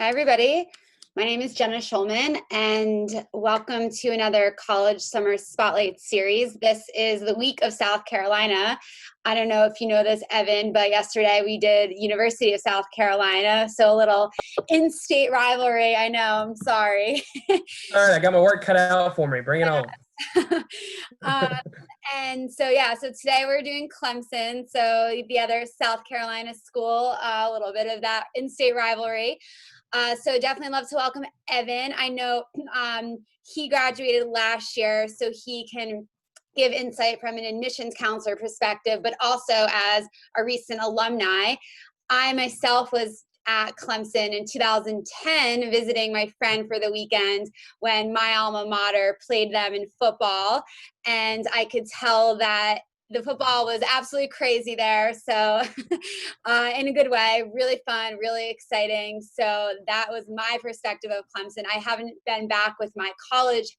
Hi, everybody. My name is Jenna Schulman, and welcome to another College Summer Spotlight series. This is the week of South Carolina. I don't know if you know this, Evan, but yesterday we did University of South Carolina, so a little in-state rivalry. I know, I'm sorry. All right, I got my work cut out for me. Bring it on. So today we're doing Clemson, so the other South Carolina school, a little bit of that in-state rivalry. So definitely love to welcome Evan. I know he graduated last year, so he can give insight from an admissions counselor perspective, but also as a recent alumni. I myself was at Clemson in 2010 visiting my friend for the weekend when my alma mater played them in football, and I could tell that the football was absolutely crazy there. So in a good way, really fun, really exciting. So that was my perspective of Clemson. I haven't been back with my college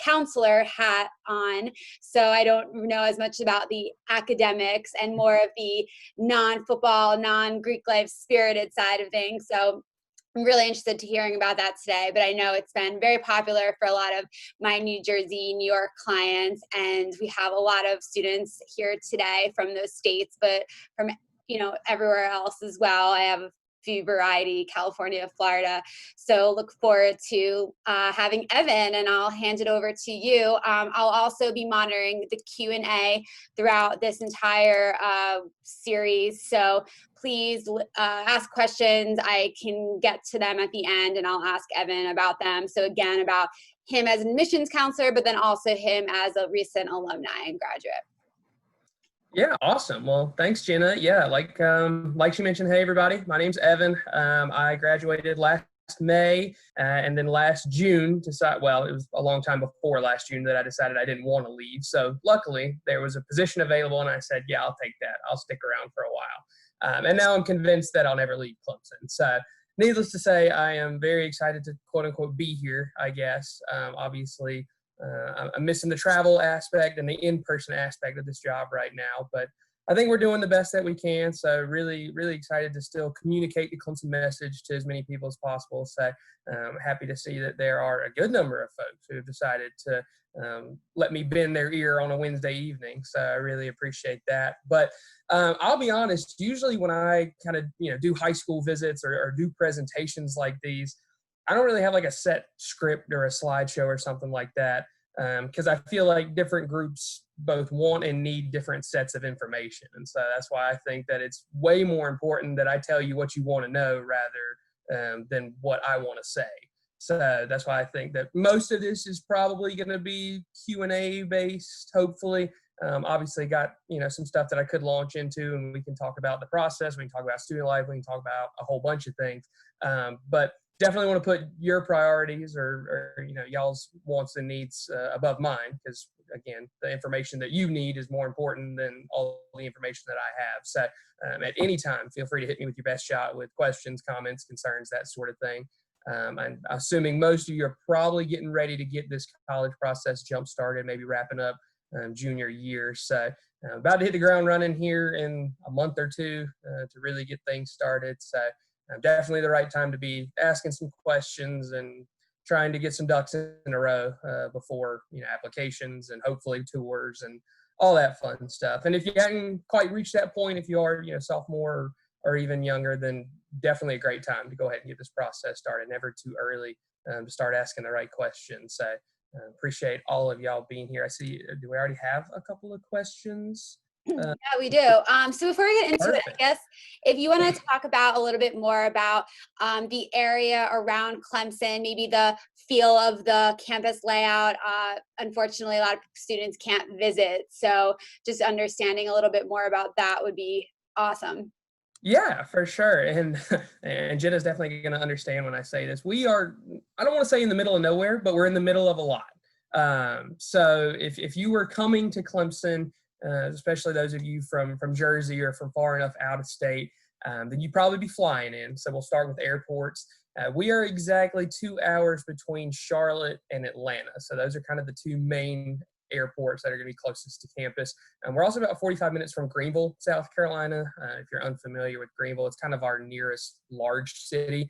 counselor hat on, so I don't know as much about the academics and more of the non-football, non-Greek life spirited side of things. So I'm really interested to hearing about that today, but I know it's been very popular for a lot of my New Jersey, New York clients, and we have a lot of students here today from those states, but from everywhere else as well. I have a few variety, California, Florida. So look forward to having Evan, and I'll hand it over to you. I'll also be monitoring the Q&A throughout this entire series. So please ask questions. I can get to them at the end, and I'll ask Evan about them. So again, about him as an admissions counselor, but then also him as a recent alumni and graduate. Yeah, awesome. Well, thanks, Jenna. Yeah, like she mentioned, hey, everybody, my name's Evan. I graduated last May, and then last June it was a long time before last June that I decided I didn't want to leave. So luckily, there was a position available, and I said, yeah, I'll take that. I'll stick around for a while. And now I'm convinced that I'll never leave Clemson. So needless to say, I am very excited to, quote unquote, be here, I guess. Obviously, I'm missing the travel aspect and the in-person aspect of this job right now, but I think we're doing the best that we can. So really, really excited to still communicate the Clemson message to as many people as possible. So happy to see that there are a good number of folks who have decided to let me bend their ear on a Wednesday evening. So I really appreciate that. But I'll be honest, usually when I kind of, do high school visits or do presentations like these, I don't really have like a set script or a slideshow or something like that, because I feel like different groups both want and need different sets of information. And so that's why I think that it's way more important that I tell you what you want to know rather than what I want to say. So that's why I think that most of this is probably going to be Q&A based, hopefully. Obviously got, some stuff that I could launch into, and we can talk about the process. We can talk about student life. We can talk about a whole bunch of things. But definitely want to put your priorities or y'all's wants and needs above mine, because again, the information that you need is more important than all the information that I have. So at any time, feel free to hit me with your best shot with questions, comments, concerns, that sort of thing. I'm assuming most of you are probably getting ready to get this college process jump started, maybe wrapping up junior year. So about to hit the ground running here in a month or two to really get things started. So definitely the right time to be asking some questions and trying to get some ducks in a row before applications and hopefully tours and all that fun stuff. And if you haven't quite reached that point, if you are sophomore or even younger, then definitely a great time to go ahead and get this process started. Never too early to start asking the right questions. So appreciate all of y'all being here. I see, do we already have a couple of questions? Yeah, we do. So before we get into it, I guess if you want to talk about a little bit more about the area around Clemson, maybe the feel of the campus layout. Unfortunately, a lot of students can't visit, so just understanding a little bit more about that would be awesome. Yeah, for sure. And Jenna's definitely going to understand when I say this. We are, I don't want to say in the middle of nowhere, but we're in the middle of a lot. So if you were coming to Clemson, especially those of you from Jersey or from far enough out of state, then you'd probably be flying in. So we'll start with airports. We are exactly 2 hours between Charlotte and Atlanta. So those are kind of the two main airports that are going to be closest to campus. And we're also about 45 minutes from Greenville, South Carolina. If you're unfamiliar with Greenville, it's kind of our nearest large city.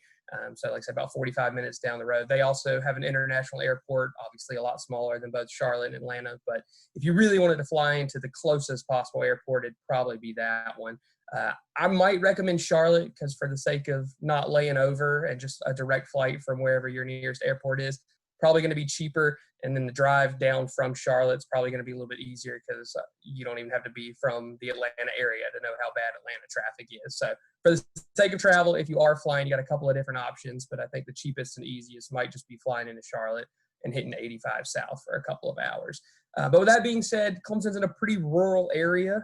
So like I said, about 45 minutes down the road. They also have an international airport, obviously a lot smaller than both Charlotte and Atlanta. But if you really wanted to fly into the closest possible airport, it'd probably be that one. I might recommend Charlotte because for the sake of not laying over and just a direct flight from wherever your nearest airport is, probably going to be cheaper. And then the drive down from Charlotte's probably going to be a little bit easier because you don't even have to be from the Atlanta area to know how bad Atlanta traffic is. So for the sake of travel, if you are flying, you got a couple of different options, but I think the cheapest and easiest might just be flying into Charlotte and hitting 85 South for a couple of hours. But with that being said, Clemson's in a pretty rural area.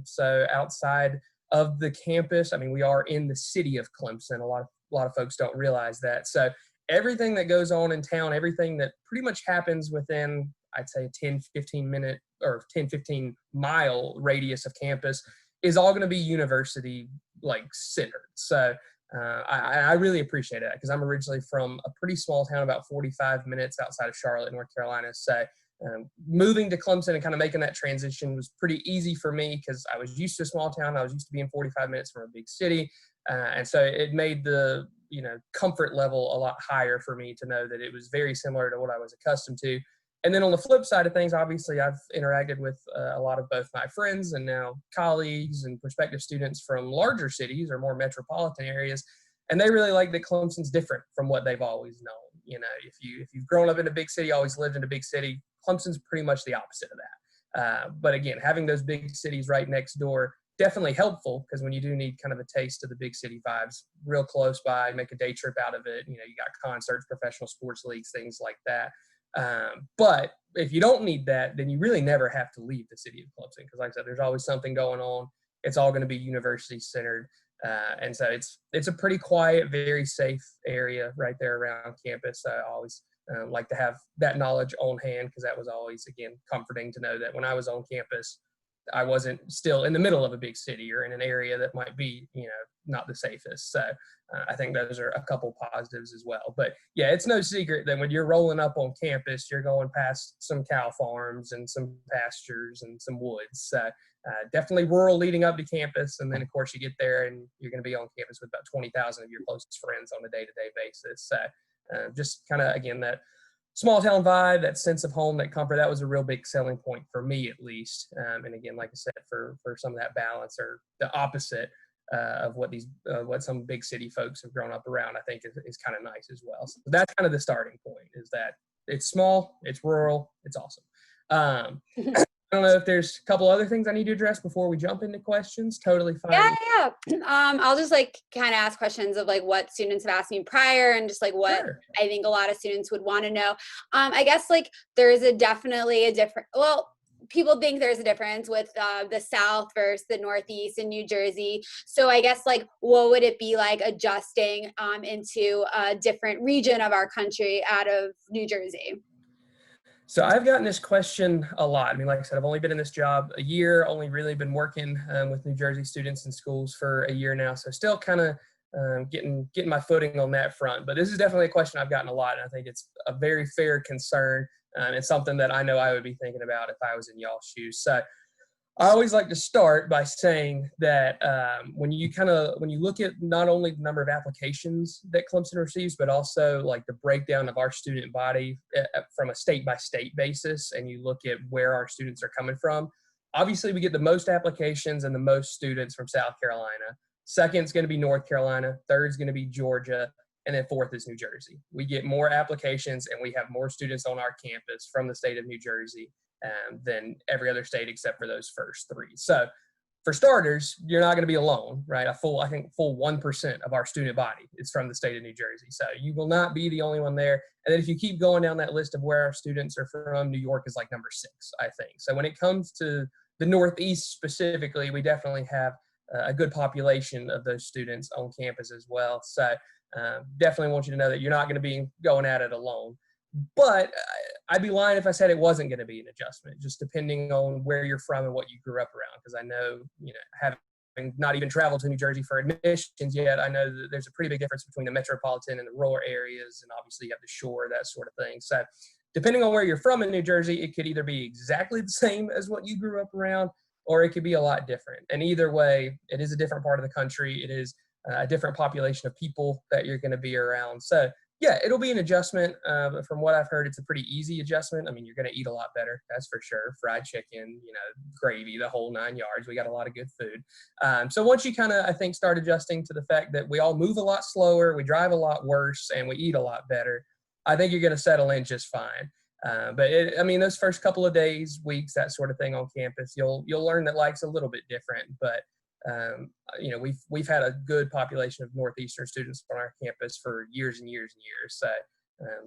So outside of the campus, I mean, we are in the city of Clemson. A lot of folks don't realize that. So everything that goes on in town, everything that pretty much happens within, I'd say, a 10, 15 minute or 10, 15 mile radius of campus is all going to be university like centered. So I really appreciate it because I'm originally from a pretty small town about 45 minutes outside of Charlotte, North Carolina. So moving to Clemson and kind of making that transition was pretty easy for me because I was used to a small town. I was used to being 45 minutes from a big city. And so it made the comfort level a lot higher for me to know that it was very similar to what I was accustomed to. And then on the flip side of things, obviously I've interacted with a lot of both my friends and now colleagues and prospective students from larger cities or more metropolitan areas. And they really like that Clemson's different from what they've always known. If you've grown up in a big city, always lived in a big city, Clemson's pretty much the opposite of that. But again, having those big cities right next door, definitely helpful because when you do need kind of a taste of the big city vibes real close by, make a day trip out of it. You got concerts, professional sports leagues, things like that. But if you don't need that, then you really never have to leave the city of Clemson because, like I said, there's always something going on. It's all going to be university centered. And so it's a pretty quiet, very safe area right there around campus. I always like to have that knowledge on hand because that was always, again, comforting to know that when I was on campus, I wasn't still in the middle of a big city or in an area that might be, not the safest. So I think those are a couple positives as well. But yeah, it's no secret that when you're rolling up on campus, you're going past some cow farms and some pastures and some woods. So definitely rural leading up to campus. And then, of course, you get there and you're going to be on campus with about 20,000 of your closest friends on a day-to-day basis. So just kind of, again, that small town vibe, that sense of home, that comfort, that was a real big selling point for me at least. And again, like I said, for some of that balance or the opposite of what some big city folks have grown up around, I think is kind of nice as well. So that's kind of the starting point, is that it's small, it's rural, it's awesome. I don't know if there's a couple other things I need to address before we jump into questions. Totally fine. Yeah. I'll just kind of ask questions of what students have asked me prior and just what Sure. I think a lot of students would want to know. I guess there is definitely a different, people think there's a difference with the South versus the Northeast in New Jersey. So I guess what would it be like adjusting into a different region of our country out of New Jersey? So I've gotten this question a lot. I mean, like I said, I've only been in this job a year, only really been working with New Jersey students in schools for a year now. So still kind of getting my footing on that front. But this is definitely a question I've gotten a lot, and I think it's a very fair concern. It's something that I know I would be thinking about if I was in y'all's shoes. So I always like to start by saying that when you look at not only the number of applications that Clemson receives, but also the breakdown of our student body from a state by state basis, and you look at where our students are coming from, obviously we get the most applications and the most students from South Carolina. Second is going to be North Carolina. Third is going to be Georgia. And then fourth is New Jersey. We get more applications and we have more students on our campus from the state of New Jersey than every other state except for those first three. So for starters, you're not going to be alone, right? I think full 1% of our student body is from the state of New Jersey. So you will not be the only one there. And then if you keep going down that list of where our students are from, New York is number 6, I think. So when it comes to the Northeast specifically, we definitely have a good population of those students on campus as well. So definitely want you to know that you're not going to be going at it alone. But I'd be lying if I said it wasn't going to be an adjustment, just depending on where you're from and what you grew up around. Because I know, having not even traveled to New Jersey for admissions yet, I know that there's a pretty big difference between the metropolitan and the rural areas. And obviously you have the shore, that sort of thing. So depending on where you're from in New Jersey, it could either be exactly the same as what you grew up around, or it could be a lot different. And either way, it is a different part of the country. It is a different population of people that you're going to be around. So yeah, it'll be an adjustment. But from what I've heard, it's a pretty easy adjustment. I mean, you're going to eat a lot better, that's for sure. Fried chicken, gravy, the whole 9 yards. We got a lot of good food. So once you kind of, I think, start adjusting to the fact that we all move a lot slower, we drive a lot worse, and we eat a lot better, I think you're going to settle in just fine. Those first couple of days, weeks, that sort of thing on campus, you'll learn that life's a little bit different. But we've had a good population of Northeastern students on our campus for years and years and years. So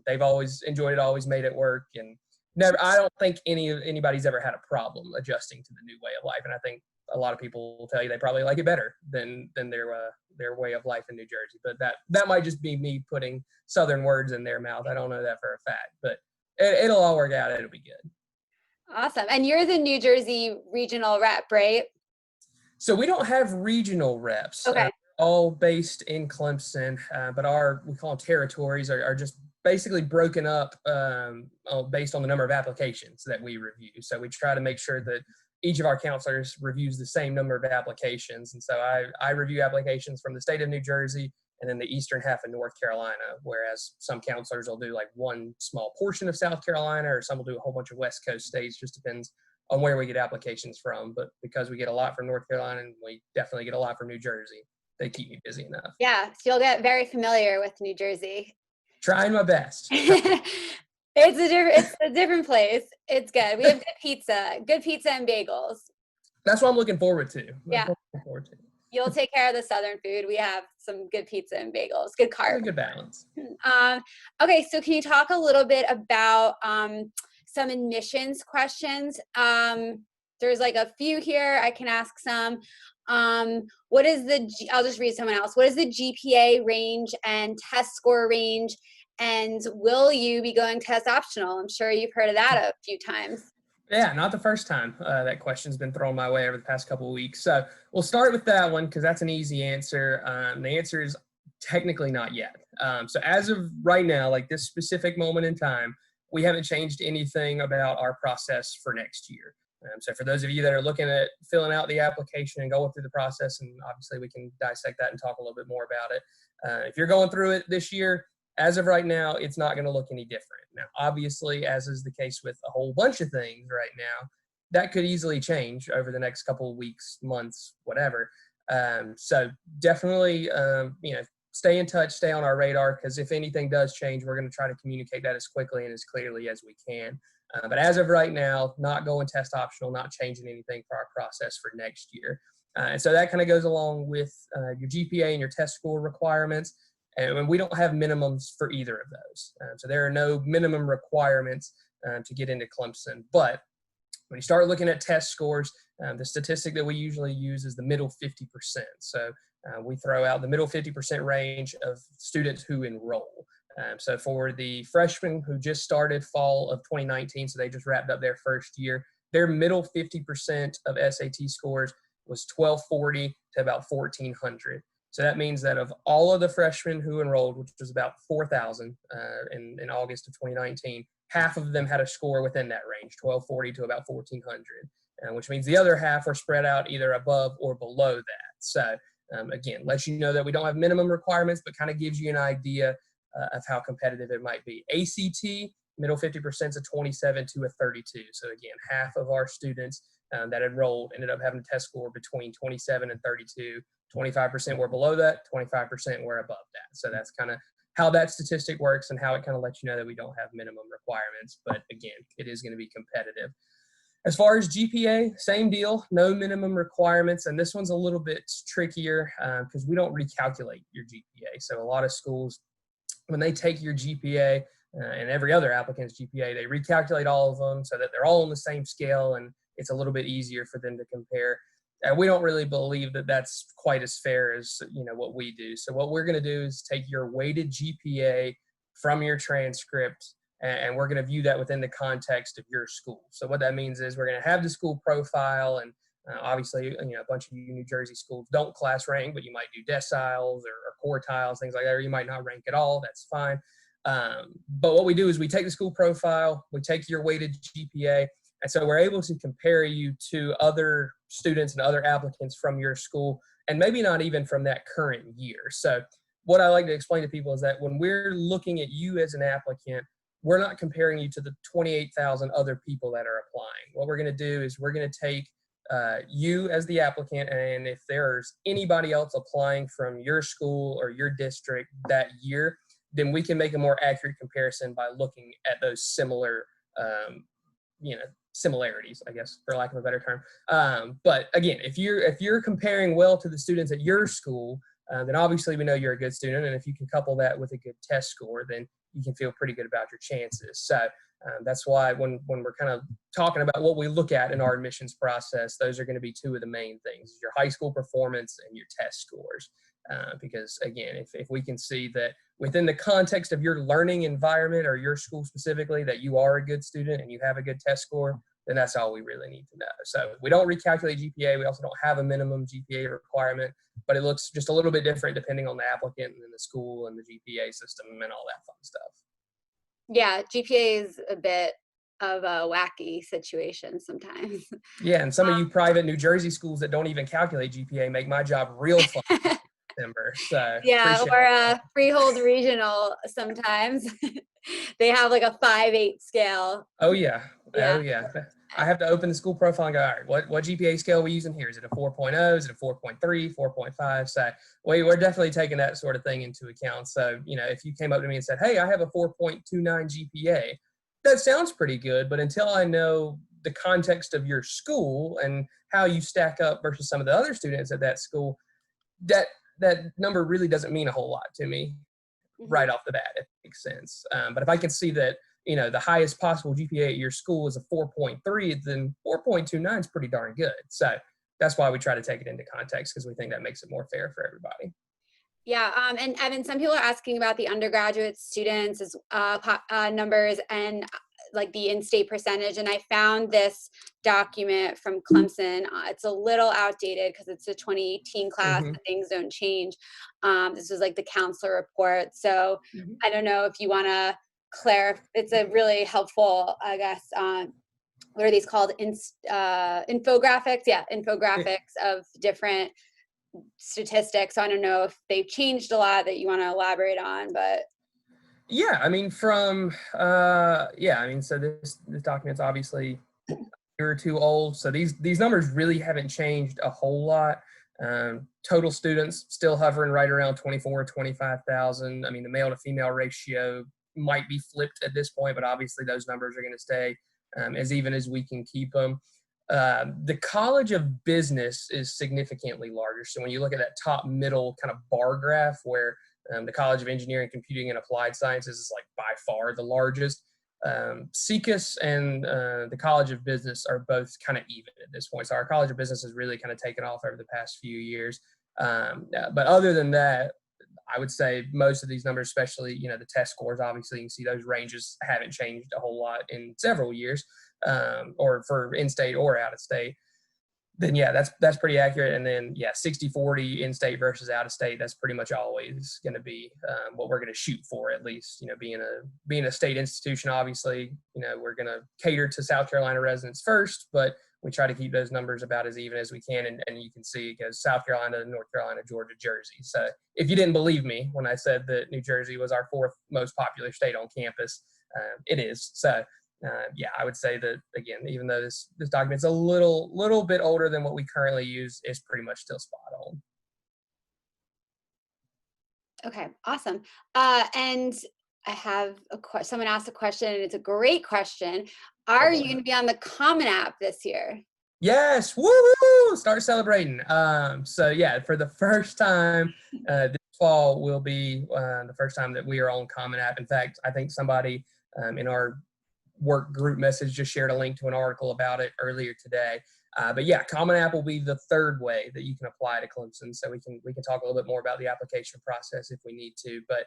they've always enjoyed it, always made it work, and never. I don't think anybody's ever had a problem adjusting to the new way of life. And I think a lot of people will tell you they probably like it better than their way of life in New Jersey. But that might just be me putting Southern words in their mouth. I don't know that for a fact, but it'll all work out. It'll be good. Awesome. And you're the New Jersey regional rep, right? So we don't have regional reps. Okay. All based in Clemson, but we call them territories, are just basically broken up based on the number of applications that we review. So we try to make sure that each of our counselors reviews the same number of applications. And so I review applications from the state of New Jersey and then the eastern half of North Carolina, whereas some counselors will do like one small portion of South Carolina, or some will do a whole bunch of West Coast states. Just depends on where we get applications from. But because we get a lot from North Carolina and we definitely get a lot from New Jersey, they keep me busy enough. Yeah, so you'll get very familiar with New Jersey. Trying my best. It's a different place. It's good. We have good pizza and bagels. That's what I'm looking forward to. Yeah. You'll take care of the Southern food. We have some good pizza and bagels, good carbs. Good balance. Okay, so can you talk a little bit about some admissions questions? There's like a few here. I can ask some. I'll just read someone else. What is the GPA range and test score range? And will you be going test optional? I'm sure you've heard of that a few times. Yeah, not the first time that question's been thrown my way over the past couple of weeks. So we'll start with that one because that's an easy answer. The answer is technically not yet. So as of right now, like this specific moment in time, we haven't changed anything about our process for next year. So for those of you that are looking at filling out the application and going through the process, and obviously we can dissect that and talk a little bit more about it. If you're going through it this year, as of right now, it's not going to look any different. Now, obviously, as is the case with a whole bunch of things right now, that could easily change over the next couple of weeks, months, whatever. So definitely, stay in touch, stay on our radar, because if anything does change, we're going to try to communicate that as quickly and as clearly as we can. But as of right now, not going test optional, not changing anything for our process for next year. And so that kind of goes along with your GPA and your test score requirements. And we don't have minimums for either of those. So there are no minimum requirements to get into Clemson. But when you start looking at test scores, the statistic that we usually use is the middle 50%. So we throw out the middle 50% range of students who enroll. So for the freshmen who just started fall of 2019, so they just wrapped up their first year, their middle 50% of SAT scores was 1240 to about 1400. So that means that of all of the freshmen who enrolled, which was about 4,000 in August of 2019, half of them had a score within that range, 1240 to about 1,400, which means the other half were spread out either above or below that. So again, lets you know that we don't have minimum requirements, but kind of gives you an idea of how competitive it might be. ACT, middle 50% is a 27 to a 32. So again, half of our students that enrolled ended up having a test score between 27 and 32. 25% were below that, 25% were above that. So that's kind of how that statistic works and how it kind of lets you know that we don't have minimum requirements. But again, it is going to be competitive. As far as GPA, same deal, no minimum requirements. And this one's a little bit trickier because we don't recalculate your GPA. So a lot of schools, when they take your GPA and every other applicant's GPA, they recalculate all of them so that they're all on the same scale and it's a little bit easier for them to compare. We don't really believe that that's quite as fair as what we do. So what we're going to do is take your weighted GPA from your transcript, and we're going to view that within the context of your school. So what that means is we're going to have the school profile, and obviously a bunch of you New Jersey schools don't class rank, but you might do deciles or quartiles, things like that, or you might not rank at all. That's fine. But what we do is we take the school profile, we take your weighted GPA, and so we're able to compare you to other students and other applicants from your school and maybe not even from that current year. So what I like to explain to people is that when we're looking at you as an applicant, we're not comparing you to the 28,000 other people that are applying. What we're going to do is we're going to take you as the applicant, and if there's anybody else applying from your school or your district that year, then we can make a more accurate comparison by looking at those similar, similarities, I guess, for lack of a better term. But again, if you're comparing well to the students at your school, then obviously we know you're a good student, and if you can couple that with a good test score, then you can feel pretty good about your chances. So that's why when we're kind of talking about what we look at in our admissions process, those are going to be two of the main things: your high school performance and your test scores. Because again, if we can see that within the context of your learning environment or your school specifically, that you are a good student and you have a good test score, then that's all we really need to know. So we don't recalculate GPA. We also don't have a minimum GPA requirement, but it looks just a little bit different depending on the applicant and the school and the GPA system and all that fun stuff. Yeah, GPA is a bit of a wacky situation sometimes. Yeah, and some of you private New Jersey schools that don't even calculate GPA make my job real fun. So Yeah, appreciate or it. Freehold Regional sometimes. They have like a 5/8 scale. Oh yeah. Yeah. Oh yeah. I have to open the school profile and go, all right, what GPA scale are we using here? Is it a 4.0? Is it a 4.3, 4.5? So we're definitely taking that sort of thing into account. So, if you came up to me and said, hey, I have a 4.29 GPA, that sounds pretty good, but until I know the context of your school and how you stack up versus some of the other students at that school, that number really doesn't mean a whole lot to me right off the bat, if it makes sense. But if I can see that, the highest possible GPA at your school is a 4.3, then 4.29 is pretty darn good. So that's why we try to take it into context, because we think that makes it more fair for everybody. Yeah, and Evan, some people are asking about the undergraduate students as numbers and like the in-state percentage, and I found this document from Clemson. It's a little outdated because it's a 2018 class, Mm-hmm. but things don't change. This was like the counselor report, so I don't know if you want to clarify. It's a really helpful, I guess. What are these called? Infographics. Yeah, infographics of different statistics. So I don't know if they've changed a lot that you want to elaborate on, but Yeah, I mean, so this document's obviously a year or two old, so these numbers really haven't changed a whole lot. Total students still hovering right around 24, 25,000. I mean, the male to female ratio might be flipped at this point, but obviously those numbers are going to stay as even as we can keep them. The College of Business is significantly larger. So when you look at that top middle kind of bar graph where the College of Engineering, Computing, and Applied Sciences is like by far the largest, CECUS and the College of Business are both kind of even at this point. So our College of Business has really kind of taken off over the past few years. But other than that, I would say most of these numbers, especially, the test scores, obviously you can see those ranges haven't changed a whole lot in several years, or for in-state or out-of-state. Then yeah, that's pretty accurate. And then 60-40 in-state versus out-of-state, that's pretty much always going to be what we're going to shoot for, at least. Being a state institution, obviously, we're going to cater to South Carolina residents first, but we try to keep those numbers about as even as we can. And you can see it goes South Carolina, North Carolina, Georgia, Jersey. So if you didn't believe me when I said that New Jersey was our fourth most popular state on campus, it is. So I would say that, again, even though this document's a little bit older than what we currently use, it's pretty much still spot on. okay, awesome. And I have someone asked a question, and it's a great question. Are you going to be on the Common App this year? Yes, woo! Start celebrating. For the first time this fall will be the first time that we are on Common App. In fact, I think somebody in our work group message just shared a link to an article about it earlier today. Common App will be the third way that you can apply to Clemson. So we can talk a little bit more about the application process if we need to. But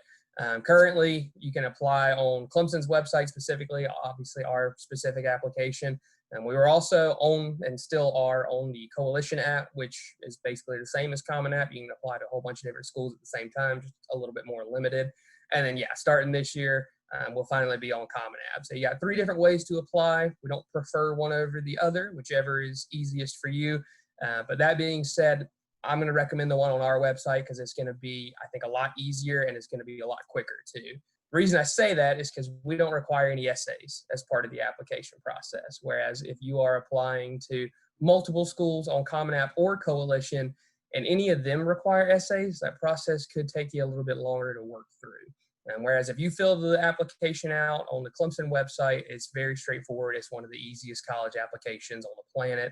currently, you can apply on Clemson's website specifically, obviously our specific application. And we were also on and still are on the Coalition app, which is basically the same as Common App. You can apply to a whole bunch of different schools at the same time, just a little bit more limited. And then, starting this year, we'll finally be on Common App. So you got 3 different ways to apply. We don't prefer one over the other, whichever is easiest for you. But that being said, I'm going to recommend the one on our website because it's going to be, I think, a lot easier and it's going to be a lot quicker too. The reason I say that is because we don't require any essays as part of the application process. Whereas if you are applying to multiple schools on Common App or Coalition and any of them require essays, that process could take you a little bit longer to work through. And whereas if you fill the application out on the Clemson website, it's very straightforward. It's one of the easiest college applications on the planet.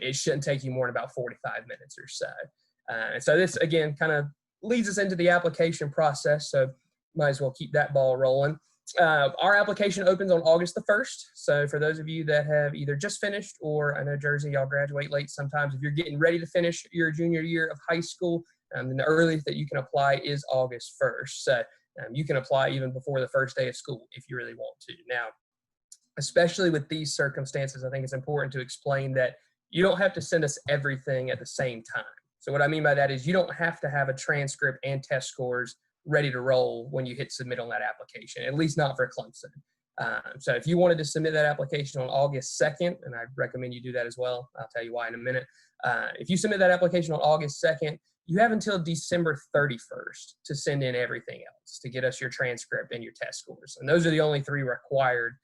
It shouldn't take you more than about 45 minutes or so. And so this, again, kind of leads us into the application process. So might as well keep that ball rolling. Our application opens on August the 1st. So for those of you that have either just finished, or I know Jersey, y'all graduate late sometimes, if you're getting ready to finish your junior year of high school, then the earliest that you can apply is August 1st. So you can apply even before the first day of school if you really want to. Now, especially with these circumstances, I think it's important to explain that you don't have to send us everything at the same time. So what I mean by that is you don't have to have a transcript and test scores ready to roll when you hit submit on that application, at least not for Clemson. So if you wanted to submit that application on August 2nd, and I recommend you do that as well, I'll tell you why in a minute. If you submit that application on August 2nd, you have until December 31st to send in everything else to get us your transcript and your test scores. And those are the only 3 required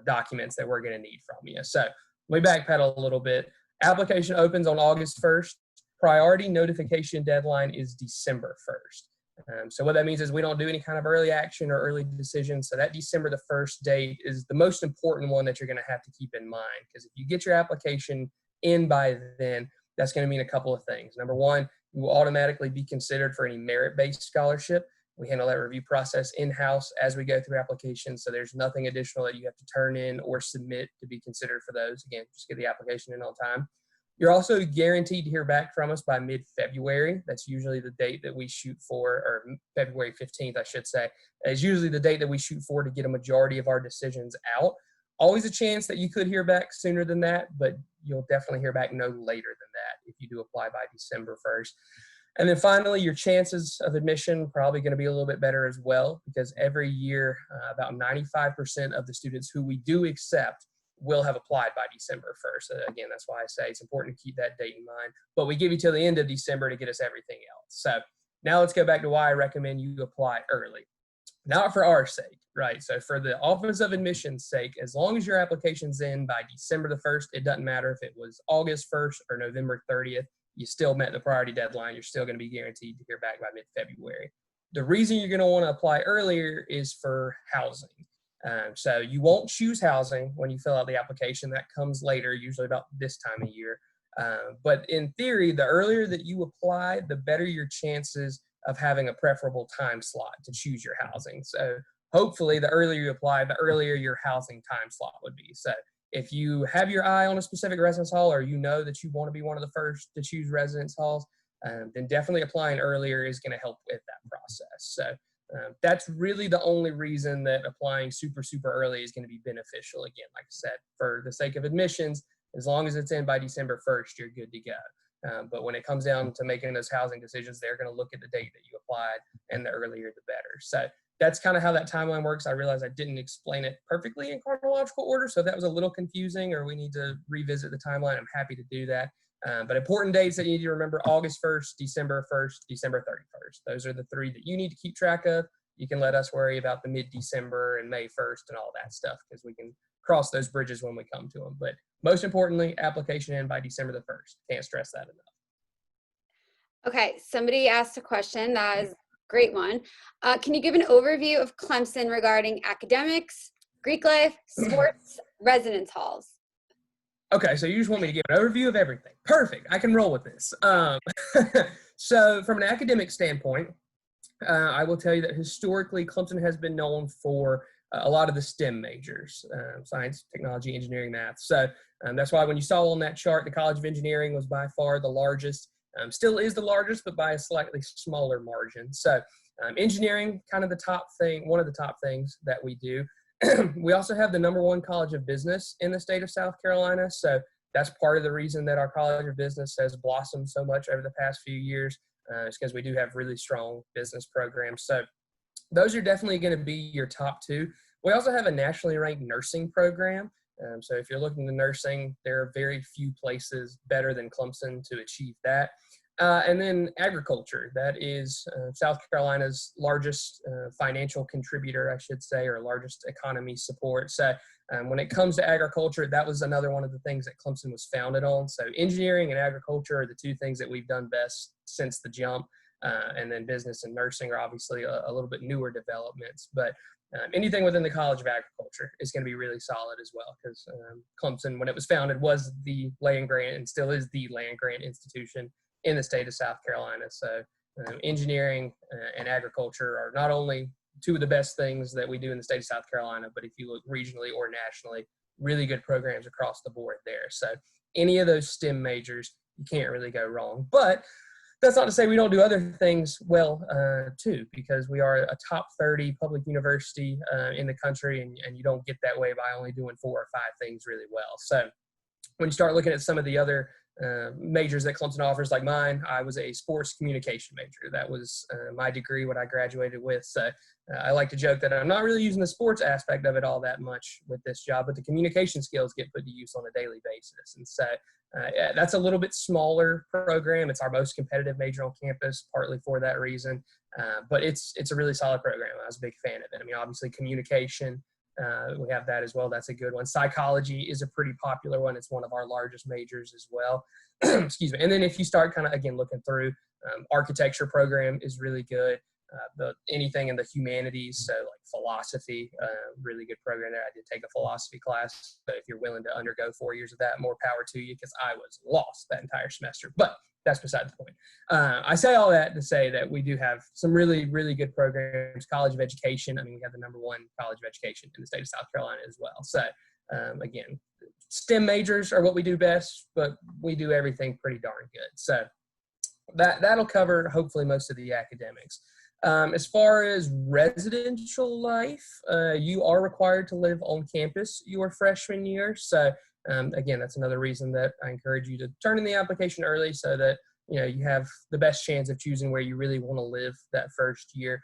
documents that we're going to need from you. So let me backpedal a little bit. Application opens on August 1st. Priority notification deadline is December 1st. So what that means is we don't do any kind of early action or early decision. So that December the 1st date is the most important one that you're going to have to keep in mind, because if you get your application in by then, that's going to mean a couple of things. Number one, you will automatically be considered for any merit-based scholarship. We handle that review process in-house as we go through applications, so there's nothing additional that you have to turn in or submit to be considered for those. Again, just get the application in on time. You're also guaranteed to hear back from us by mid-February. That's usually the date that we shoot for, or February 15th, I should say, is usually the date that we shoot for to get a majority of our decisions out. Always a chance that you could hear back sooner than that, but you'll definitely hear back no later than that if you do apply by December 1st. And then finally, your chances of admission probably going to be a little bit better as well, because every year, about 95% of the students who we do accept will have applied by December 1st. So again, that's why I say it's important to keep that date in mind. But we give you till the end of December to get us everything else. So now let's go back to why I recommend you apply early. Not for our sake, right? So for the Office of Admission's sake, as long as your application's in by December the 1st, it doesn't matter if it was August 1st or November 30th, you still met the priority deadline. You're still going to be guaranteed to hear back by mid-February. The reason you're going to want to apply earlier is for housing. So you won't choose housing when you fill out the application. That comes later, usually about this time of year. But in theory, the earlier that you apply, the better your chances of having a preferable time slot to choose your housing. So hopefully the earlier you apply, the earlier your housing time slot would be. So if you have your eye on a specific residence hall, or you know that you want to be one of the first to choose residence halls, then definitely applying earlier is going to help with that process. So that's really the only reason that applying super early is going to be beneficial. Again, like I said, for the sake of admissions, as long as it's in by December 1st, you're good to go. But when it comes down to making those housing decisions, they're going to look at the date that you applied, and the earlier the better. So that's kind of how that timeline works. I realize I didn't explain it perfectly in chronological order, so if that was a little confusing or we need to revisit the timeline, I'm happy to do that. But important dates that you need to remember: August 1st, December 1st, December 31st. Those are the 3 that you need to keep track of. You can let us worry about the mid-December and May 1st and all that stuff, because we can cross those bridges when we come to them. But most importantly, application in by December the 1st. Can't stress that enough. Okay, somebody asked a question. That is a great one. Can you give an overview of Clemson regarding academics, Greek life, sports, residence halls? Okay, so you just want me to give an overview of everything. Perfect. I can roll with this. So from an academic standpoint, I will tell you that historically Clemson has been known for a lot of the STEM majors, science, technology, engineering, math. So that's why when you saw on that chart, the College of Engineering was by far the largest, still is the largest, but by a slightly smaller margin. So engineering, kind of the top thing, one of the top things that we do. We also have the #1 College of Business in the state of South Carolina. So that's part of the reason that our College of Business has blossomed so much over the past few years. Is because we do have really strong business programs. So those are definitely going to be your top 2. We also have a nationally ranked nursing program. So if you're looking to nursing, there are very few places better than Clemson to achieve that. And then agriculture, that is South Carolina's largest financial contributor, I should say, or largest economy support. So when it comes to agriculture, that was another one of the things that Clemson was founded on. So engineering and agriculture are the two things that we've done best since the jump. And then business and nursing are obviously a little bit newer developments. But anything within the College of Agriculture is going to be really solid as well, because Clemson, when it was founded, was the land grant and still is the land grant institution in the state of South Carolina. So engineering and agriculture are not only two of the best things that we do in the state of South Carolina, but if you look regionally or nationally, really good programs across the board there. So any of those STEM majors, you can't really go wrong. But that's not to say we don't do other things well, too, because we are a top 30 public university in the country, and you don't get that way by only doing 4 or 5 things really well. So when you start looking at some of the other majors that Clemson offers, like mine, I was a sports communication major. That was my degree, what I graduated with. So I like to joke that I'm not really using the sports aspect of it all that much with this job, but the communication skills get put to use on a daily basis. And so yeah, that's a little bit smaller program. It's our most competitive major on campus, partly for that reason. But it's a really solid program. I was a big fan of it. I mean, obviously communication, we have that as well. That's a good one. Psychology is a pretty popular one. It's one of our largest majors as well. Excuse me. And then if you start kind of, again, looking through, architecture program is really good. Anything in the humanities, so like philosophy, really good program there. I did take a philosophy class, but if you're willing to undergo 4 years of that, more power to you, because I was lost that entire semester. But that's beside the point. I say all that to say that we do have some really, really good programs. College of Education, I mean, we have the #1 College of Education in the state of South Carolina as well. So again, STEM majors are what we do best, but we do everything pretty darn good. So that'll cover hopefully most of the academics. As far as residential life, you are required to live on campus your freshman year. So again, that's another reason that I encourage you to turn in the application early, so that you have the best chance of choosing where you really want to live that first year.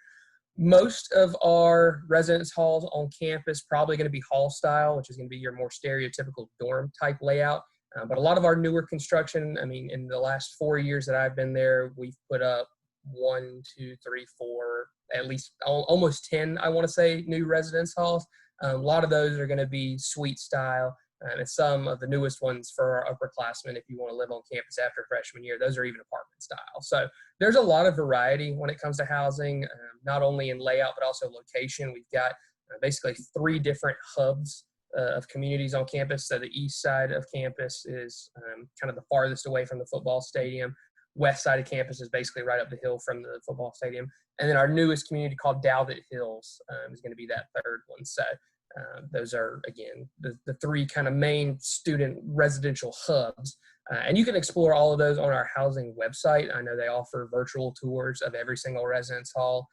Most of our residence halls on campus probably going to be hall style, which is going to be your more stereotypical dorm type layout. But a lot of our newer construction, I mean, in the last 4 years that I've been there, we've put up 1, 2, 3, 4, at least almost 10, I want to say, new residence halls. A lot of those are going to be suite style. And some of the newest ones for our upperclassmen, if you want to live on campus after freshman year, those are even apartment style. So there's a lot of variety when it comes to housing, not only in layout, but also location. We've got basically 3 different hubs of communities on campus. So the east side of campus is kind of the farthest away from the football stadium. West side of campus is basically right up the hill from the football stadium. And then our newest community called Dalvett Hills is going to be that 3rd one. So those are, again, the 3 kind of main student residential hubs. And you can explore all of those on our housing website. I know they offer virtual tours of every single residence hall,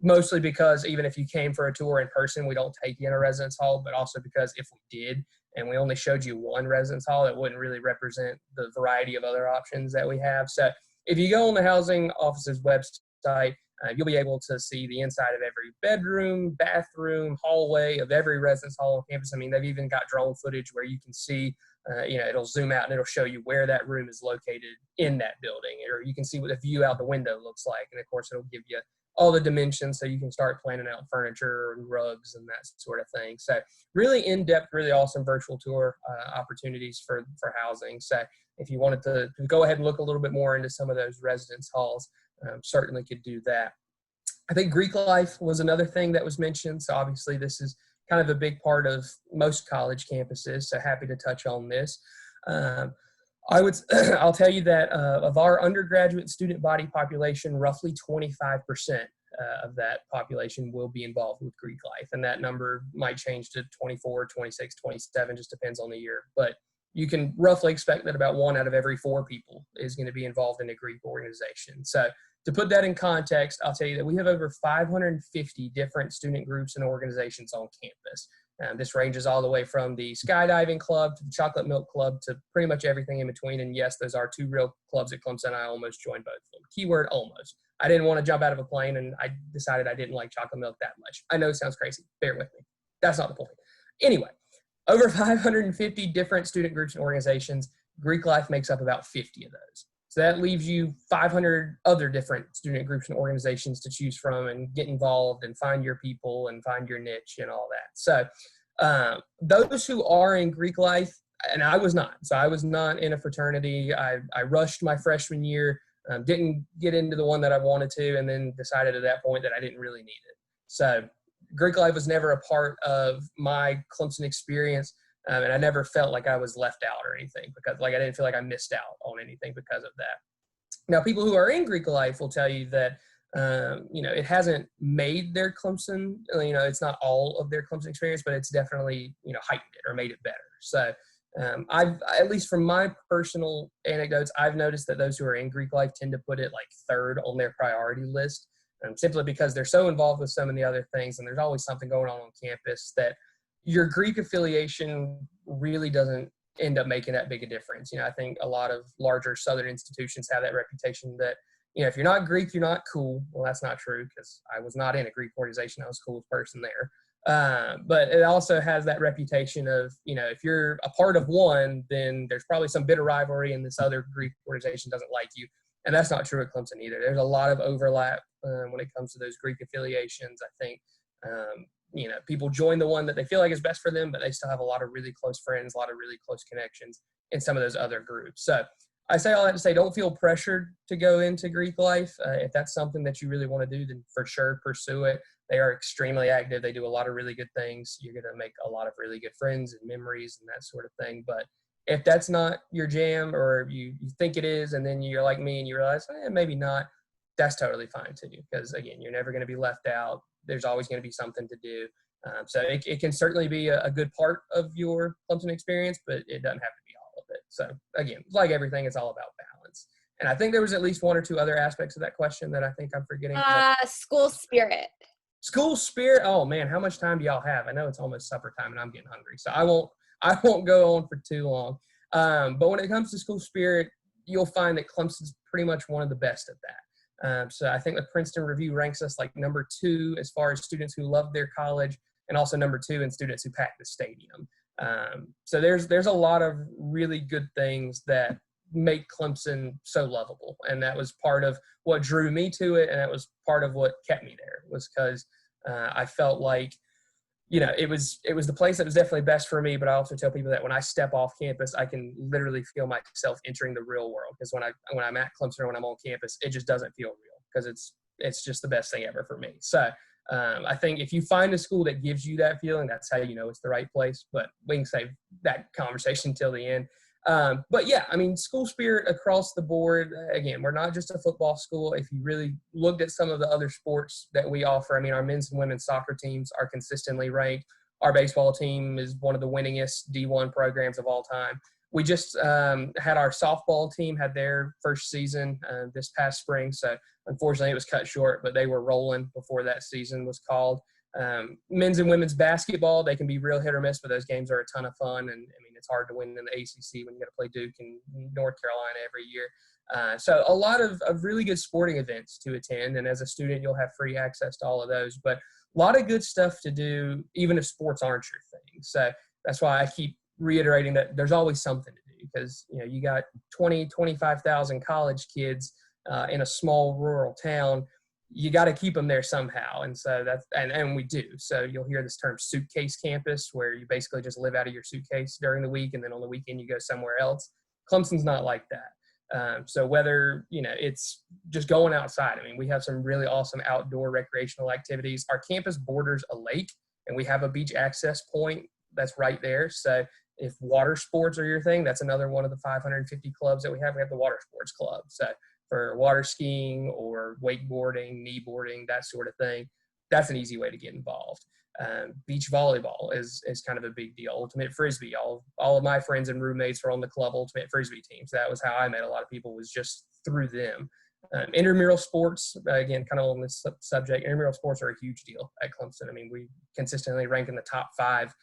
mostly because even if you came for a tour in person, we don't take you in a residence hall, but also because if we did, and we only showed you one residence hall, it wouldn't really represent the variety of other options that we have. So if you go on the housing office's website, you'll be able to see the inside of every bedroom, bathroom, hallway of every residence hall on campus. I mean, they've even got drone footage where you can see, it'll zoom out and it'll show you where that room is located in that building, or you can see what the view out the window looks like. And of course, it'll give you all the dimensions so you can start planning out furniture and rugs and that sort of thing. So really in-depth, really awesome virtual tour opportunities for housing. So if you wanted to go ahead and look a little bit more into some of those residence halls, certainly could do that. I think Greek life was another thing that was mentioned. So obviously this is kind of a big part of most college campuses. So happy to touch on this. I'll tell you that of our undergraduate student body population, roughly 25% of that population will be involved with Greek life. And that number might change to 24, 26, 27, just depends on the year. But you can roughly expect that about 1 out of every 4 people is going to be involved in a Greek organization. So to put that in context, I'll tell you that we have over 550 different student groups and organizations on campus. This ranges all the way from the skydiving club to the chocolate milk club to pretty much everything in between. And yes, those are 2 real clubs at Clemson. I almost joined both of them. Keyword almost. I didn't want to jump out of a plane, and I decided I didn't like chocolate milk that much. I know it sounds crazy. Bear with me. That's not the point. Anyway, over 550 different student groups and organizations. Greek life makes up about 50 of those. So that leaves you 500 other different student groups and organizations to choose from and get involved and find your people and find your niche and all that. So those who are in Greek life, and I was not. So I was not in a fraternity. I rushed my freshman year, didn't get into the one that I wanted to, and then decided at that point that I didn't really need it. So Greek life was never a part of my Clemson experience, and I never felt like I was left out or anything, because like I didn't feel like I missed out on anything because of that. Now, people who are in Greek life will tell you that it hasn't made their Clemson, it's not all of their Clemson experience, but it's definitely heightened it or made it better. So I've, at least from my personal anecdotes, I've noticed that those who are in Greek life tend to put it like third on their priority list, simply because they're so involved with so many other things, and there's always something going on campus that your Greek affiliation really doesn't end up making that big a difference. I think a lot of larger Southern institutions have that reputation that, if you're not Greek, you're not cool. Well, that's not true, because I was not in a Greek organization. I was the coolest person there. But it also has that reputation of, if you're a part of one, then there's probably some bitter rivalry and this other Greek organization doesn't like you. And that's not true at Clemson either. There's a lot of overlap when it comes to those Greek affiliations. I think, people join the one that they feel like is best for them, but they still have a lot of really close friends, a lot of really close connections in some of those other groups. So I say all that to say, don't feel pressured to go into Greek life. If that's something that you really want to do, then for sure pursue it. They are extremely active. They do a lot of really good things. You're going to make a lot of really good friends and memories and that sort of thing. But if that's not your jam, or you think it is, and then you're like me and you realize, maybe not, that's totally fine too. Because again, you're never going to be left out. There's always going to be something to do. So it can certainly be a good part of your Clemson experience, but it doesn't have to be all of it. So again, like everything, it's all about balance. And I think there was at least one or two other aspects of that question that I think I'm forgetting. School spirit. School spirit. Oh man, how much time do y'all have? I know it's almost supper time and I'm getting hungry, so I won't go on for too long. But when it comes to school spirit, you'll find that Clemson's pretty much one of the best at that. So I think the Princeton Review ranks us like number 2 as far as students who love their college, and also number 2 in students who pack the stadium. So there's a lot of really good things that make Clemson so lovable, and that was part of what drew me to it, and that was part of what kept me there, was because I felt like it was the place that was definitely best for me. But I also tell people that when I step off campus, I can literally feel myself entering the real world, because when I'm at Clemson or when I'm on campus, it just doesn't feel real, because it's just the best thing ever for me. So I think if you find a school that gives you that feeling, that's how you know it's the right place. But we can save that conversation till the end. But yeah, I mean, school spirit across the board. Again, we're not just a football school. If you really looked at some of the other sports that we offer, I mean, our men's and women's soccer teams are consistently ranked. Our baseball team is one of the winningest D1 programs of all time. We just had our softball team had their first season this past spring. So unfortunately it was cut short, but they were rolling before that season was called. Men's and women's basketball, they can be real hit or miss, but those games are a ton of fun. And I mean, it's hard to win in the ACC when you got to play Duke and North Carolina every year. So a lot of really good sporting events to attend. And as a student, you'll have free access to all of those, but a lot of good stuff to do, even if sports aren't your thing. So that's why I keep reiterating that there's always something to do, because, you got 25,000 college kids in a small rural town. You got to keep them there somehow. And so and we do. So you'll hear this term suitcase campus, where you basically just live out of your suitcase during the week, and then on the weekend you go somewhere else. Clemson's not like that. So whether, it's just going outside, I mean, we have some really awesome outdoor recreational activities. Our campus borders a lake, and we have a beach access point that's right there. So if water sports are your thing, that's another one of the 550 clubs that we have. We have the water sports club. So for water skiing or wakeboarding, kneeboarding, that sort of thing, that's an easy way to get involved. Beach volleyball is kind of a big deal. Ultimate Frisbee, all of my friends and roommates are on the club Ultimate Frisbee team. So that was how I met a lot of people, was just through them. Intramural sports, again, kind of on this subject, intramural sports are a huge deal at Clemson. I mean, we consistently rank in the top 5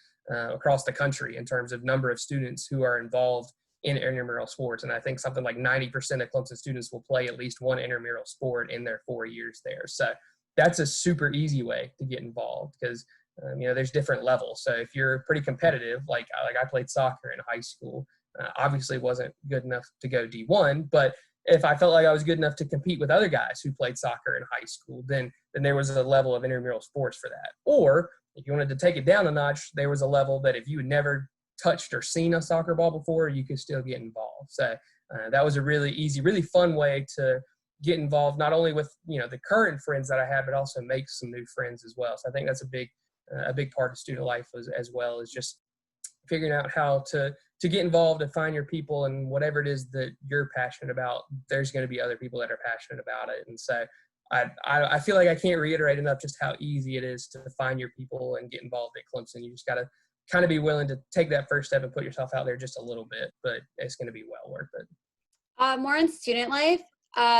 across the country in terms of number of students who are involved in intramural sports. And I think something like 90% of Clemson students will play at least one intramural sport in their 4 years there. So that's a super easy way to get involved, because there's different levels. So if you're pretty competitive, like I played soccer in high school, obviously wasn't good enough to go D1, but if I felt like I was good enough to compete with other guys who played soccer in high school, then there was a level of intramural sports for that. Or if you wanted to take it down a notch, there was a level that if you had never touched or seen a soccer ball before, you could still get involved. So that was a really easy, really fun way to get involved, not only with, the current friends that I have, but also make some new friends as well. So I think that's a big part of student life as well, is just figuring out how to get involved and find your people, and whatever it is that you're passionate about, there's going to be other people that are passionate about it. And so I feel like I can't reiterate enough just how easy it is to find your people and get involved at Clemson. You just got to kind of be willing to take that first step and put yourself out there just a little bit, but it's going to be well worth it. More in student life.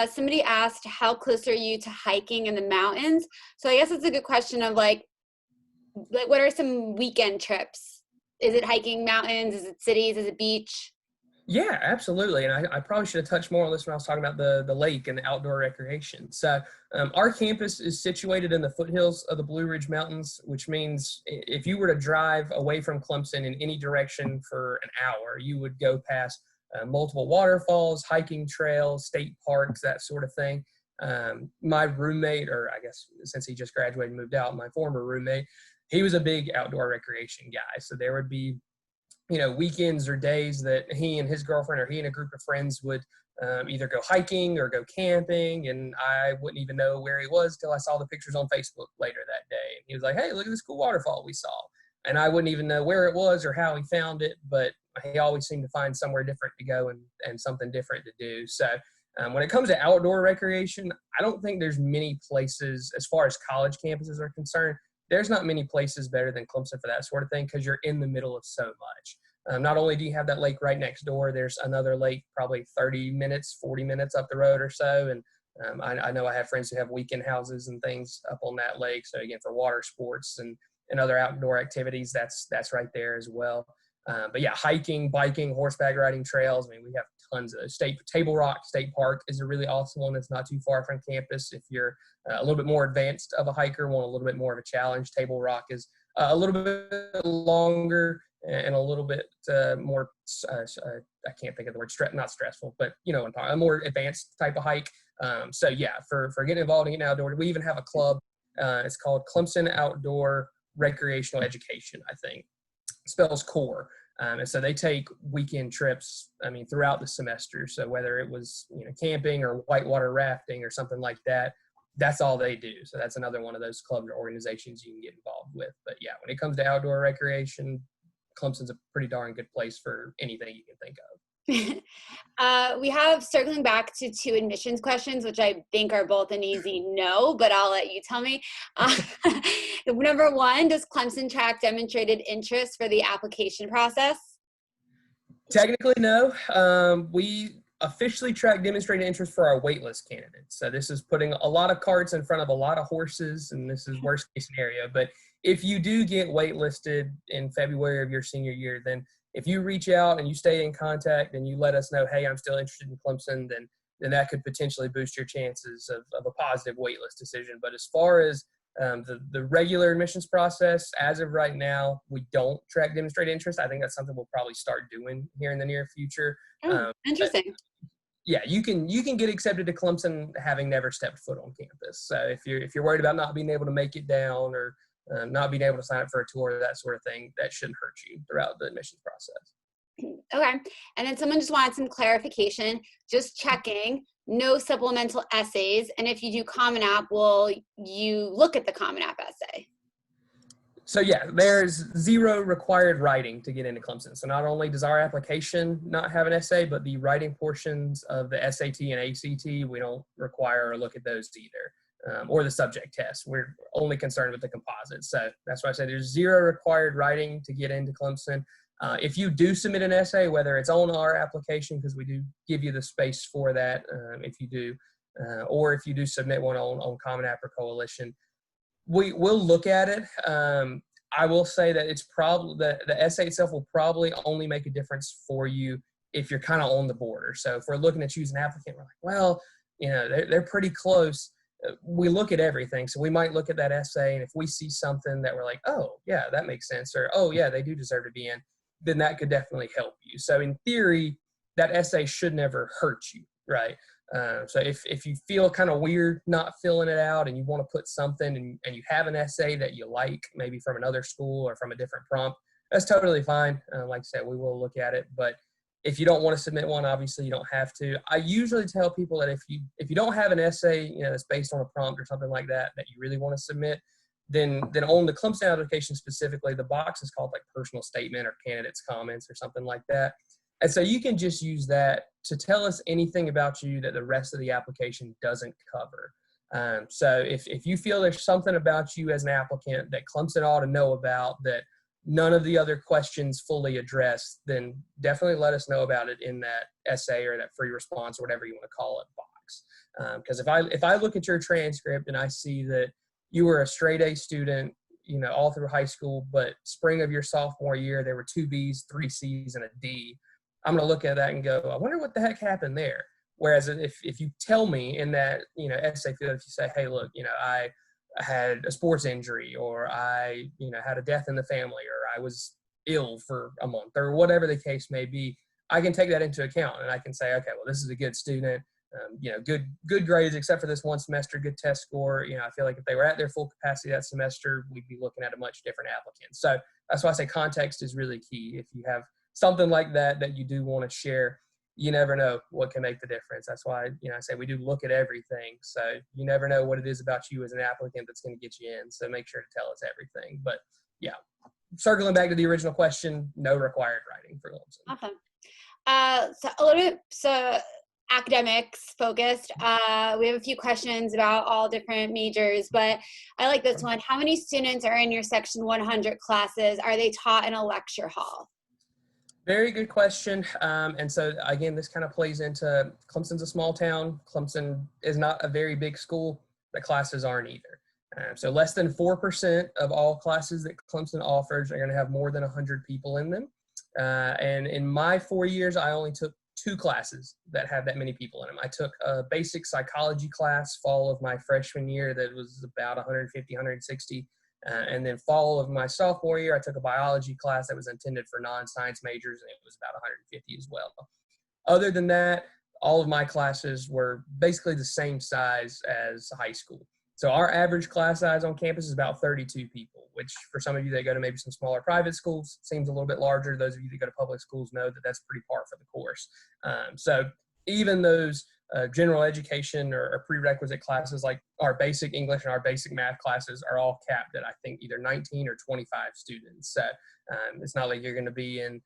Somebody asked, how close are you to hiking in the mountains? So I guess it's a good question of like what are some weekend trips? Is it hiking mountains? Is it cities? Is it beach? Yeah, absolutely. And I probably should have touched more on this when I was talking about the lake and the outdoor recreation. So our campus is situated in the foothills of the Blue Ridge Mountains, which means if you were to drive away from Clemson in any direction for an hour, you would go past multiple waterfalls, hiking trails, state parks, that sort of thing. My roommate, or I guess since he just graduated and moved out, my former roommate, he was a big outdoor recreation guy. So there would be weekends or days that he and his girlfriend, or he and a group of friends would either go hiking or go camping, and I wouldn't even know where he was till I saw the pictures on Facebook later that day. And he was like, "Hey, look at this cool waterfall we saw." And I wouldn't even know where it was or how he found it, but he always seemed to find somewhere different to go and something different to do. So when it comes to outdoor recreation, I don't think there's many places, as far as college campuses are concerned, there's not many places better than Clemson for that sort of thing, because you're in the middle of so much. Not only do you have that lake right next door, there's another lake probably 30 minutes, 40 minutes up the road or so. And I know I have friends who have weekend houses and things up on that lake. So again, for water sports and other outdoor activities, that's right there as well. But yeah, hiking, biking, horseback riding trails. I mean, we have tons of Table Rock State Park is a really awesome one. It's not too far from campus. If you're a little bit more advanced of a hiker, want a little bit more of a challenge, Table Rock is a little bit longer and a little bit more, I can't think of the word, not stressful, but what I'm talking, a more advanced type of hike. So yeah, for getting involved in getting outdoor, we even have a club. It's called Clemson Outdoor Recreational Education, I think. It spells CORE. And so they take weekend trips, throughout the semester. So whether it was, camping or whitewater rafting or something like that, that's all they do. So that's another one of those clubs or organizations you can get involved with. But yeah, when it comes to outdoor recreation, Clemson's a pretty darn good place for anything you can think of. We have, circling back to 2 admissions questions, which I think are both an easy no, but I'll let you tell me. Number 1, does Clemson track demonstrated interest for the application process? Technically, no. We officially track demonstrated interest for our waitlist candidates. So this is putting a lot of carts in front of a lot of horses, and this is worst case scenario. But if you do get waitlisted in February of your senior year, then if you reach out and you stay in contact and you let us know, hey, I'm still interested in Clemson, then that could potentially boost your chances of a positive waitlist decision. But as far as the regular admissions process, as of right now, we don't track demonstrated interest. I think that's something we'll probably start doing here in the near future. Interesting. Yeah, you can get accepted to Clemson having never stepped foot on campus. So if you're worried about not being able to make it down, or not being able to sign up for a tour, that sort of thing, that shouldn't hurt you throughout the admissions process. Okay. And then someone just wanted some clarification, just checking, no supplemental essays. And if you do Common App, will you look at the Common App essay? So yeah, there's 0 required writing to get into Clemson. So not only does our application not have an essay, but the writing portions of the SAT and ACT, we don't require or look at those either, or the subject test. We're only concerned with the composites. So that's why I said there's 0 required writing to get into Clemson. If you do submit an essay, whether it's on our application, because we do give you the space for that, if you do, or if you do submit one on Common App or Coalition, we'll look at it. I will say that it's probably the essay itself will probably only make a difference for you if you're kind of on the border. So if we're looking to choose an applicant, we're like, well, they're pretty close. We look at everything. So we might look at that essay, and if we see something that we're like, oh yeah, that makes sense, or oh yeah, they do deserve to be in, then that could definitely help you. So in theory, that essay should never hurt you, right? So if you feel kind of weird not filling it out and you want to put something and you have an essay that you like, maybe from another school or from a different prompt, that's totally fine. Like I said, we will look at it. But if you don't want to submit one, obviously you don't have to. I usually tell people that if you don't have an essay, that's based on a prompt or something like that that you really want to submit, then on the Clemson application specifically, the box is called like personal statement or candidate's comments or something like that. And so you can just use that to tell us anything about you that the rest of the application doesn't cover. So if you feel there's something about you as an applicant that Clemson ought to know about that none of the other questions fully address, then definitely let us know about it in that essay or that free response or whatever you want to call it box. Because if I look at your transcript and I see that you were a straight A student, all through high school, but spring of your sophomore year, there were 2 Bs, 3 Cs, and a D. I'm going to look at that and go, I wonder what the heck happened there. Whereas if you tell me in that, essay field, if you say, hey, look, I had a sports injury, or I, had a death in the family, or I was ill for a month, or whatever the case may be, I can take that into account and I can say, okay, well, this is a good student. Good grades, except for this one semester, good test score. I feel like if they were at their full capacity that semester, we'd be looking at a much different applicant. So that's why I say context is really key. If you have something like that you do want to share, you never know what can make the difference. That's why, I say we do look at everything. So you never know what it is about you as an applicant that's going to get you in. So make sure to tell us everything. But yeah, circling back to the original question, no required writing for Clemson. Awesome. So a little bit, academics focused. We have a few questions about all different majors, but I like this one. How many students are in your Section 100 classes? Are they taught in a lecture hall? Very good question. And so, again, this kind of plays into Clemson's a small town. Clemson is not a very big school. The classes aren't either. So less than 4% of all classes that Clemson offers are going to have more than 100 people in them. And in my 4 years, I only took 2 classes that have that many people in them. I took a basic psychology class fall of my freshman year that was about 150, 160. And then fall of my sophomore year, I took a biology class that was intended for non-science majors, and it was about 150 as well. Other than that, all of my classes were basically the same size as high school. So our average class size on campus is about 32 people, which for some of you that go to maybe some smaller private schools seems a little bit larger. Those of you that go to public schools know that that's pretty par for the course. So even those general education or prerequisite classes like our basic English and our basic math classes are all capped at, I think, either 19 or 25 students. So it's not like you're going to be in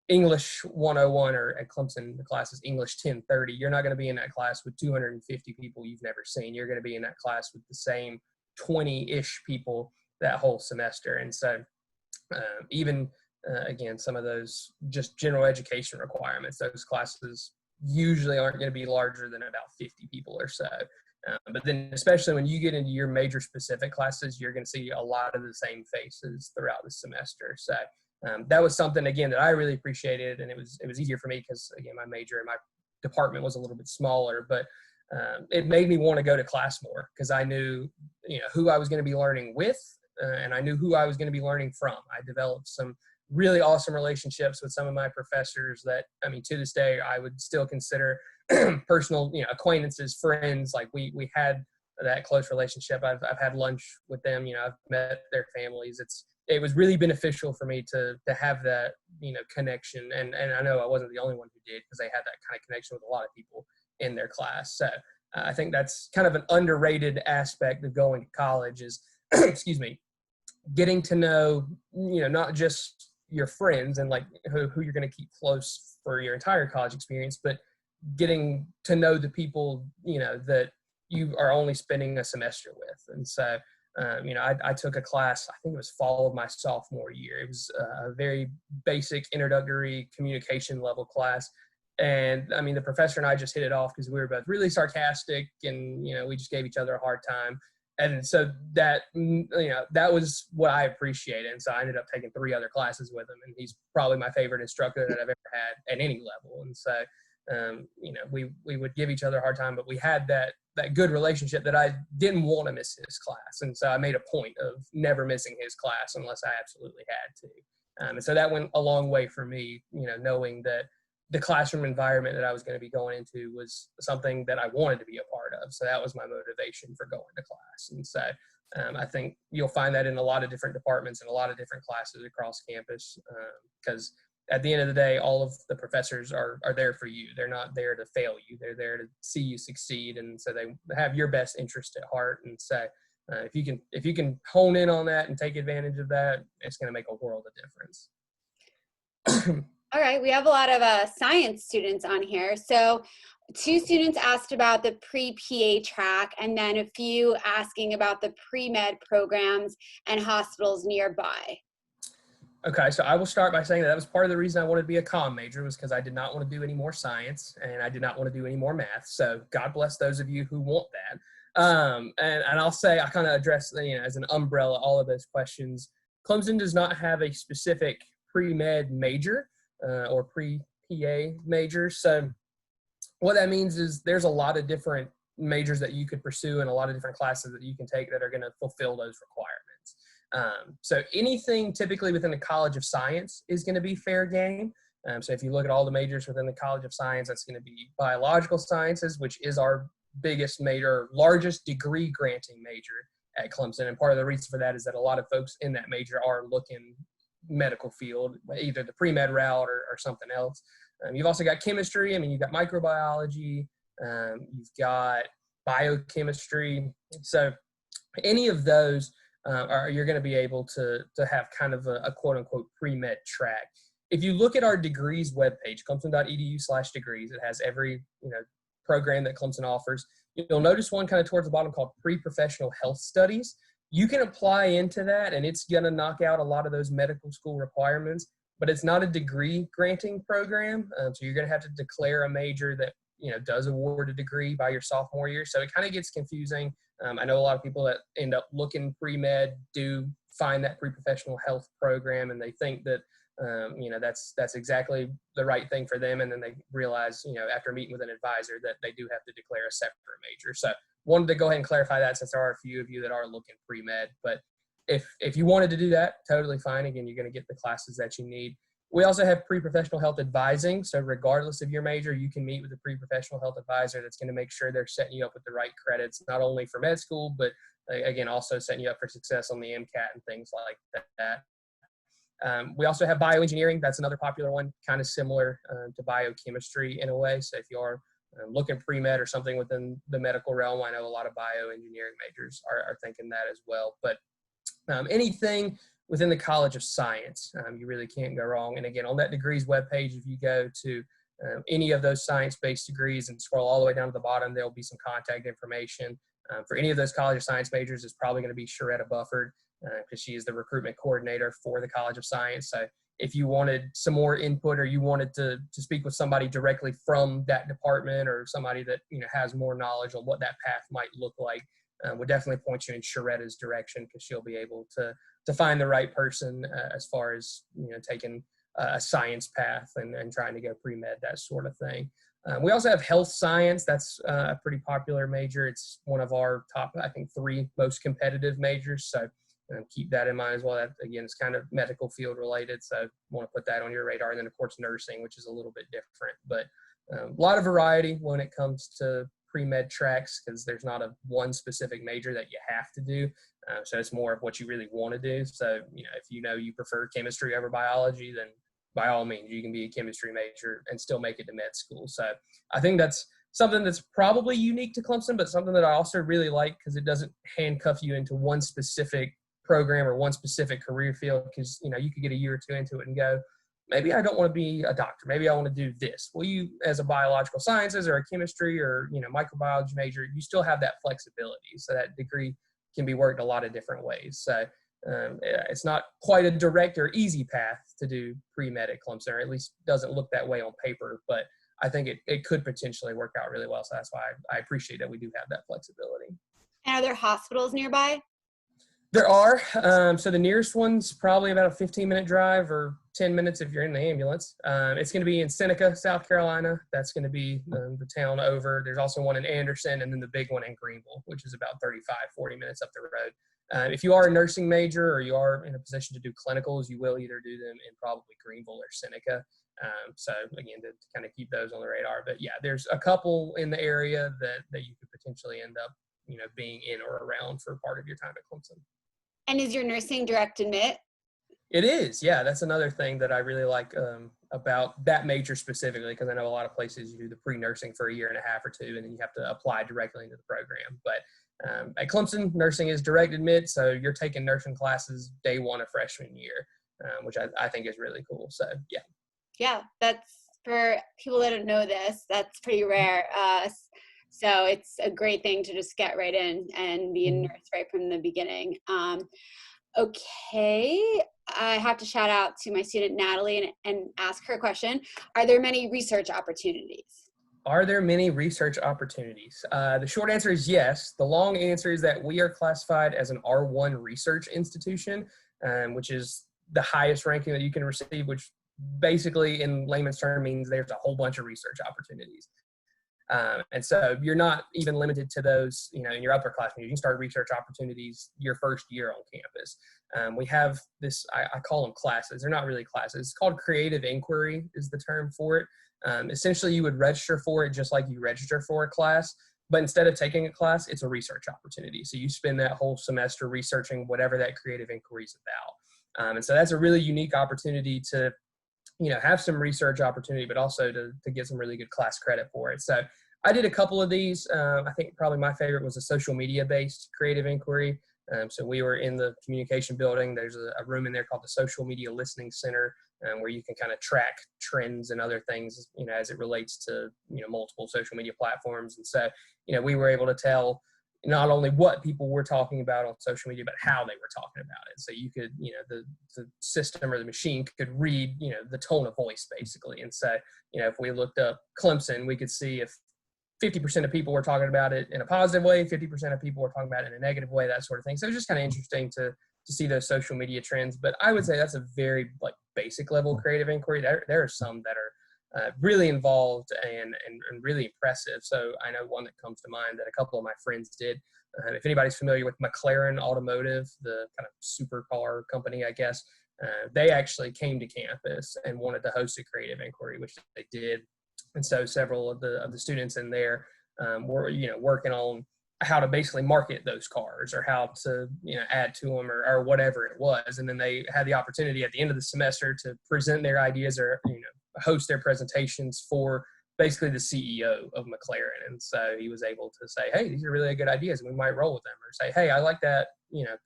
English 101 or at Clemson, the class is English 1030. You're not going to be in that class with 250 people you've never seen. You're going to be in that class with the same 20-ish people that whole semester. And so even, again, some of those just general education requirements, those classes usually aren't going to be larger than about 50 people or so. But then especially when you get into your major specific classes, you're going to see a lot of the same faces throughout the semester. So that was something, again, that I really appreciated. And it was easier for me because, again, my major and my department was a little bit smaller, but it made me want to go to class more because I knew, who I was going to be learning with, and I knew who I was going to be learning from. I developed some really awesome relationships with some of my professors that, to this day, I would still consider personal, acquaintances, friends. Like we had that close relationship. I've had lunch with them. I've met their families. It was really beneficial for me to have that, connection. And I know I wasn't the only one who did because they had that kind of connection with a lot of people in their class. So I think that's kind of an underrated aspect of going to college is, excuse me, getting to know, not just your friends and like who you're going to keep close for your entire college experience, but getting to know the people, that you are only spending a semester with. And so, I took a class, I think it was fall of my sophomore year. It was a very basic introductory communication level class. And the professor and I just hit it off because we were both really sarcastic and, we just gave each other a hard time. And so that, that was what I appreciated. And so I ended up taking 3 other classes with him, and he's probably my favorite instructor that I've ever had at any level. And so, we would give each other a hard time, but we had that good relationship that I didn't want to miss his class. And so I made a point of never missing his class unless I absolutely had to. And so that went a long way for me, knowing that the classroom environment that I was going to be going into was something that I wanted to be a part of. So that was my motivation for going to class. And so I think you'll find that in a lot of different departments and a lot of different classes across campus, because at the end of the day, all of the professors are there for you. They're not there to fail you. They're there to see you succeed. And so they have your best interest at heart. And so if you can hone in on that and take advantage of that, it's going to make a world of difference. All right, we have a lot of science students on here. So 2 students asked about the pre-PA track, and then a few asking about the pre-med programs and hospitals nearby. Okay, so I will start by saying that was part of the reason I wanted to be a comm major, was because I did not want to do any more science and I did not want to do any more math. So God bless those of you who want that. And I'll say, I kind of address, as an umbrella, all of those questions. Clemson does not have a specific pre-med major or pre-PA major. So what that means is there's a lot of different majors that you could pursue and a lot of different classes that you can take that are going to fulfill those requirements. So anything typically within the College of Science is going to be fair game. So if you look at all the majors within the College of Science, that's going to be biological sciences, which is our biggest major, largest degree granting major at Clemson. And part of the reason for that is that a lot of folks in that major are looking medical field, either the pre-med route or something else. You've also got chemistry. I mean, you've got microbiology, you've got biochemistry. So any of those you're going to be able to have kind of a quote unquote pre-med track. If you look at our degrees webpage, clemson.edu/degrees, it has every program that Clemson offers. You'll notice one kind of towards the bottom called pre-professional health studies. You can apply into that and it's going to knock out a lot of those medical school requirements, but it's not a degree granting program. So you're going to have to declare a major that does award a degree by your sophomore year. So it kind of gets confusing. I know a lot of people that end up looking pre-med do find that pre-professional health program and they think that that's exactly the right thing for them, and then they realize after meeting with an advisor that they do have to declare a separate major. So wanted to go ahead and clarify that, since there are a few of you that are looking pre-med. But if you wanted to do that, totally fine. Again, you're going to get the classes that you need. We also have pre-professional health advising. So regardless of your major, you can meet with a pre-professional health advisor that's going to make sure they're setting you up with the right credits, not only for med school, but again, also setting you up for success on the MCAT and things like that. We also have bioengineering. That's another popular one, kind of similar to biochemistry in a way. So if you are looking pre-med or something within the medical realm, I know a lot of bioengineering majors are thinking that as well. But anything within the College of Science, you really can't go wrong. And again, on that degrees webpage, if you go to any of those science-based degrees and scroll all the way down to the bottom, there'll be some contact information. For any of those College of Science majors, it's probably going to be Sharetta Bufford, because she is the recruitment coordinator for the College of Science. So if you wanted some more input or you wanted to speak with somebody directly from that department or somebody that has more knowledge on what that path might look like, would definitely point you in Sharetta's direction, because she'll be able to find the right person as far as taking a science path and trying to go pre-med, that sort of thing. We also have health science. That's a pretty popular major. It's one of our top, I think, 3 most competitive majors. So keep that in mind as well. That, again, is kind of medical field related. So I want to put that on your radar. And then, of course, nursing, which is a little bit different. But a lot of variety when it comes to pre-med tracks, because there's not one specific major that you have to do. So it's more of what you really want to do. So, if you prefer chemistry over biology, then by all means, you can be a chemistry major and still make it to med school. So I think that's something that's probably unique to Clemson, but something that I also really like, because it doesn't handcuff you into one specific program or one specific career field. Because, you could get a year or 2 into it and go, maybe I don't want to be a doctor. Maybe I want to do this. Well, you, as a biological sciences or a chemistry or, microbiology major, you still have that flexibility. So that degree can be worked a lot of different ways. So it's not quite a direct or easy path to do pre-med at Clemson, or at least doesn't look that way on paper, but I think it could potentially work out really well. So that's why I appreciate that we do have that flexibility. And are there hospitals nearby? There are. So the nearest one's probably about a 15-minute drive, or 10 minutes if you're in the ambulance. It's going to be in Seneca, South Carolina. That's going to be the town over. There's also one in Anderson, and then the big one in Greenville, which is about 35, 40 minutes up the road. If you are a nursing major or you are in a position to do clinicals, you will either do them in probably Greenville or Seneca. So again, to kind of keep those on the radar. But yeah, there's a couple in the area that you could potentially end up, being in or around for part of your time at Clemson. And is your nursing direct admit? It is, yeah. That's another thing that I really like about that major specifically, because I know a lot of places you do the pre-nursing for a year and a half or two, and then you have to apply directly into the program. But at Clemson, nursing is direct admit, so you're taking nursing classes day one of freshman year, which I think is really cool. So, yeah. Yeah, that's, for people that don't know this, that's pretty rare. So it's a great thing to just get right in and be a nurse right from the beginning. Okay, I have to shout out to my student Natalie and ask her a question. Are there many research opportunities? Are there many research opportunities? The short answer is yes. The long answer is that we are classified as an R1 research institution, which is the highest ranking that you can receive, which basically in layman's term means there's a whole bunch of research opportunities. And so you're not even limited to those, in your upperclassmen. You can start research opportunities your first year on campus. We have this, I call them classes. They're not really classes. It's called creative inquiry is the term for it. Essentially, you would register for it just like you register for a class, but instead of taking a class, it's a research opportunity. So you spend that whole semester researching whatever that creative inquiry is about. And so that's a really unique opportunity to have some research opportunity, but also to get some really good class credit for it. So I did a couple of these. I think probably my favorite was a social media based creative inquiry. So we were in the communication building. There's a room in there called the Social Media Listening Center, where you can kind of track trends and other things, as it relates to, multiple social media platforms. And so, we were able to tell not only what people were talking about on social media, but how they were talking about it. So you could, the system or the machine could read, the tone of voice basically. And so, if we looked up Clemson, we could see if 50% of people were talking about it in a positive way, 50% of people were talking about it in a negative way, that sort of thing. So it was just kind of interesting to see those social media trends. But I would say that's a very basic level creative inquiry. There are some that are really involved and really impressive. So I know one that comes to mind that a couple of my friends did. If anybody's familiar with McLaren Automotive, the kind of supercar company, I guess, they actually came to campus and wanted to host a creative inquiry, which they did. And so several of the students in there were, working on how to basically market those cars or how to, add to them or whatever it was. And then they had the opportunity at the end of the semester to present their ideas or, host their presentations for basically the CEO of McLaren. And so he was able to say, hey, these are really good ideas. We might roll with them, or say, hey, I like that,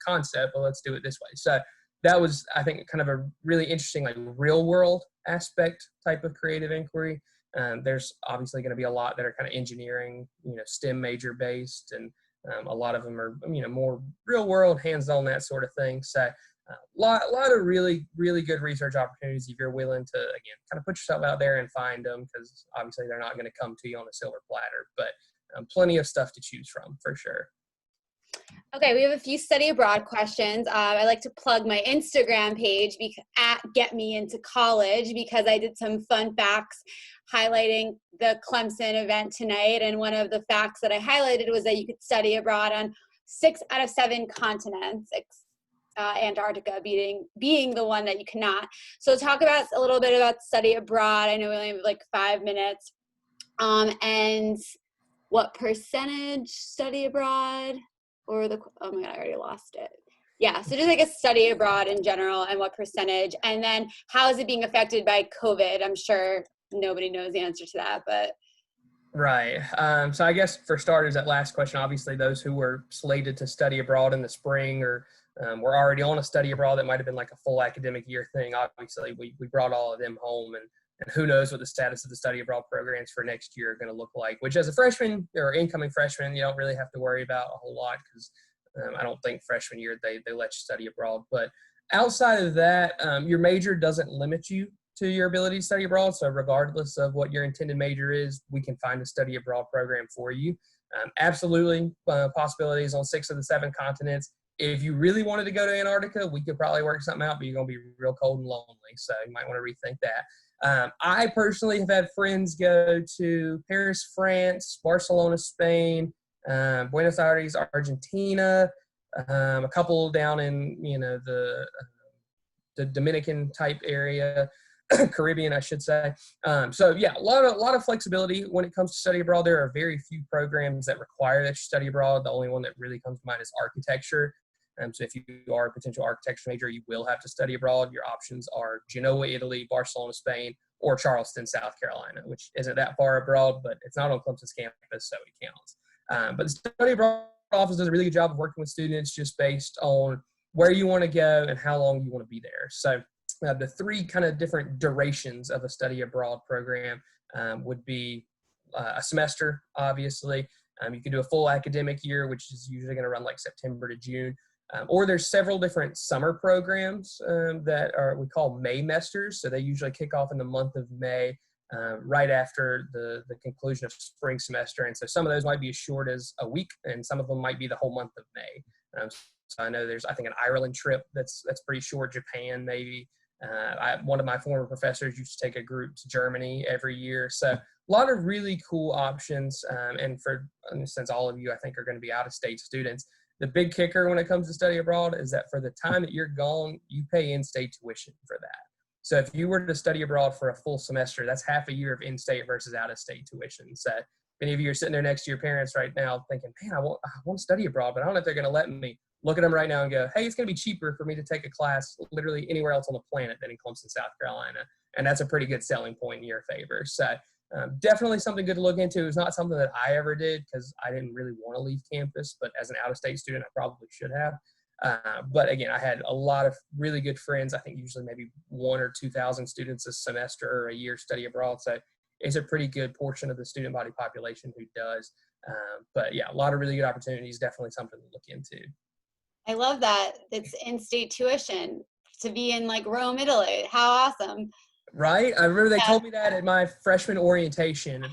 concept, but let's do it this way. So that was, I think, kind of a really interesting, real world aspect type of creative inquiry. There's obviously going to be a lot that are kind of engineering, STEM major based, and a lot of them are, more real world, hands-on, that sort of thing. So a lot of really, really good research opportunities if you're willing to, again, kind of put yourself out there and find them, because obviously they're not going to come to you on a silver platter, but plenty of stuff to choose from for sure. Okay, we have a few study abroad questions. I like to plug my Instagram page at Get Me Into College, because I did some fun facts highlighting the Clemson event tonight. And one of the facts that I highlighted was that you could study abroad on 6 out of 7 continents, Antarctica being the one that you cannot. So talk about a little bit about study abroad. I know we only have 5 minutes. And what percentage study abroad? Or oh my God, I already lost it. Yeah, so just a study abroad in general and what percentage, and then how is it being affected by COVID? I'm sure nobody knows the answer to that, but. Right. So I guess for starters, that last question, obviously those who were slated to study abroad in the spring or were already on a study abroad that might have been a full academic year thing. Obviously, we brought all of them home, and who knows what the status of the study abroad programs for next year are going to look like, which as a freshman or incoming freshman, you don't really have to worry about a whole lot, because I don't think freshman year they let you study abroad. But outside of that, your major doesn't limit you to your ability to study abroad. So regardless of what your intended major is, we can find a study abroad program for you. Absolutely possibilities on 6 of the 7 continents. If you really wanted to go to Antarctica, we could probably work something out, but you're going to be real cold and lonely. So you might want to rethink that. I personally have had friends go to Paris, France, Barcelona, Spain, Buenos Aires, Argentina, a couple down in, the Dominican type area, Caribbean, I should say. So yeah, a lot of flexibility when it comes to study abroad. There are very few programs that require that you study abroad. The only one that really comes to mind is architecture. So if you are a potential architecture major, you will have to study abroad. Your options are Genoa, Italy, Barcelona, Spain, or Charleston, South Carolina, which isn't that far abroad, but it's not on Clemson's campus, so it counts. But the study abroad office does a really good job of working with students just based on where you want to go and how long you want to be there. So the three kind of different durations of a study abroad program would be a semester, obviously. You can do a full academic year, which is usually going to run like September to June. Or there's several different summer programs that are we call Maymesters. So they usually kick off in the month of May, right after the conclusion of spring semester. And so some of those might be as short as a week, and some of them might be the whole month of May. So I know there's, I think, an Ireland trip that's pretty short, Japan maybe. One of my former professors used to take a group to Germany every year. So a lot of really cool options. And since all of you, I think, are going to be out-of-state students, the big kicker when it comes to study abroad is that for the time that you're gone, you pay in-state tuition for that. So if you were to study abroad for a full semester, that's half a year of in-state versus out-of-state tuition. So if any of you are sitting there next to your parents right now thinking, man, I want to study abroad, but I don't know if they're going to let me. Look at them right now and go, hey, it's going to be cheaper for me to take a class literally anywhere else on the planet than in Clemson, South Carolina. And that's a pretty good selling point in your favor. So definitely something good to look into. It's not something that I ever did because I didn't really want to leave campus, but as an out-of-state student, I probably should have. But again, I had a lot of really good friends. I think usually maybe 1,000 or 2,000 students a semester or a year study abroad. So it's a pretty good portion of the student body population who does. But yeah, a lot of really good opportunities, definitely something to look into. I love that. It's in-state tuition to be in like Rome, Italy. How awesome. Right? I remember they told me that at my freshman orientation.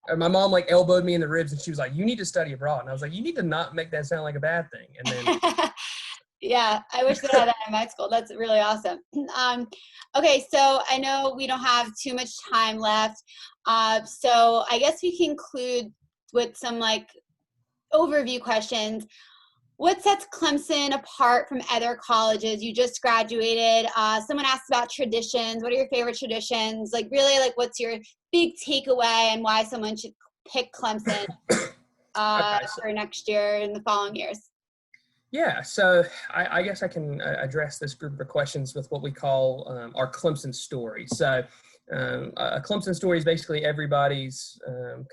And my mom like elbowed me in the ribs and she was like, you need to study abroad. And I was like, you need to not make that sound like a bad thing. And then yeah, I wish they had that in my school. That's really awesome. Okay, so I know we don't have too much time left. So I guess we can conclude with some like overview questions. What sets Clemson apart from other colleges? You just graduated. Someone asked about traditions. What are your favorite traditions? Like really, like what's your big takeaway and why someone should pick Clemson for next year and the following years? Yeah, so I guess I can address this group of questions with what we call our Clemson story. So a Clemson story is basically everybody's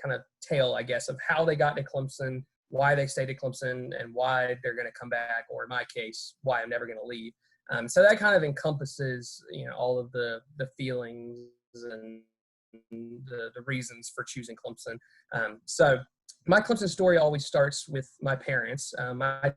kind of tale, I guess, of how they got to Clemson, why they stayed at Clemson, and why they're going to come back, or in my case, why I'm never going to leave. So that kind of encompasses, all of the feelings and the reasons for choosing Clemson. So my Clemson story always starts with my parents. My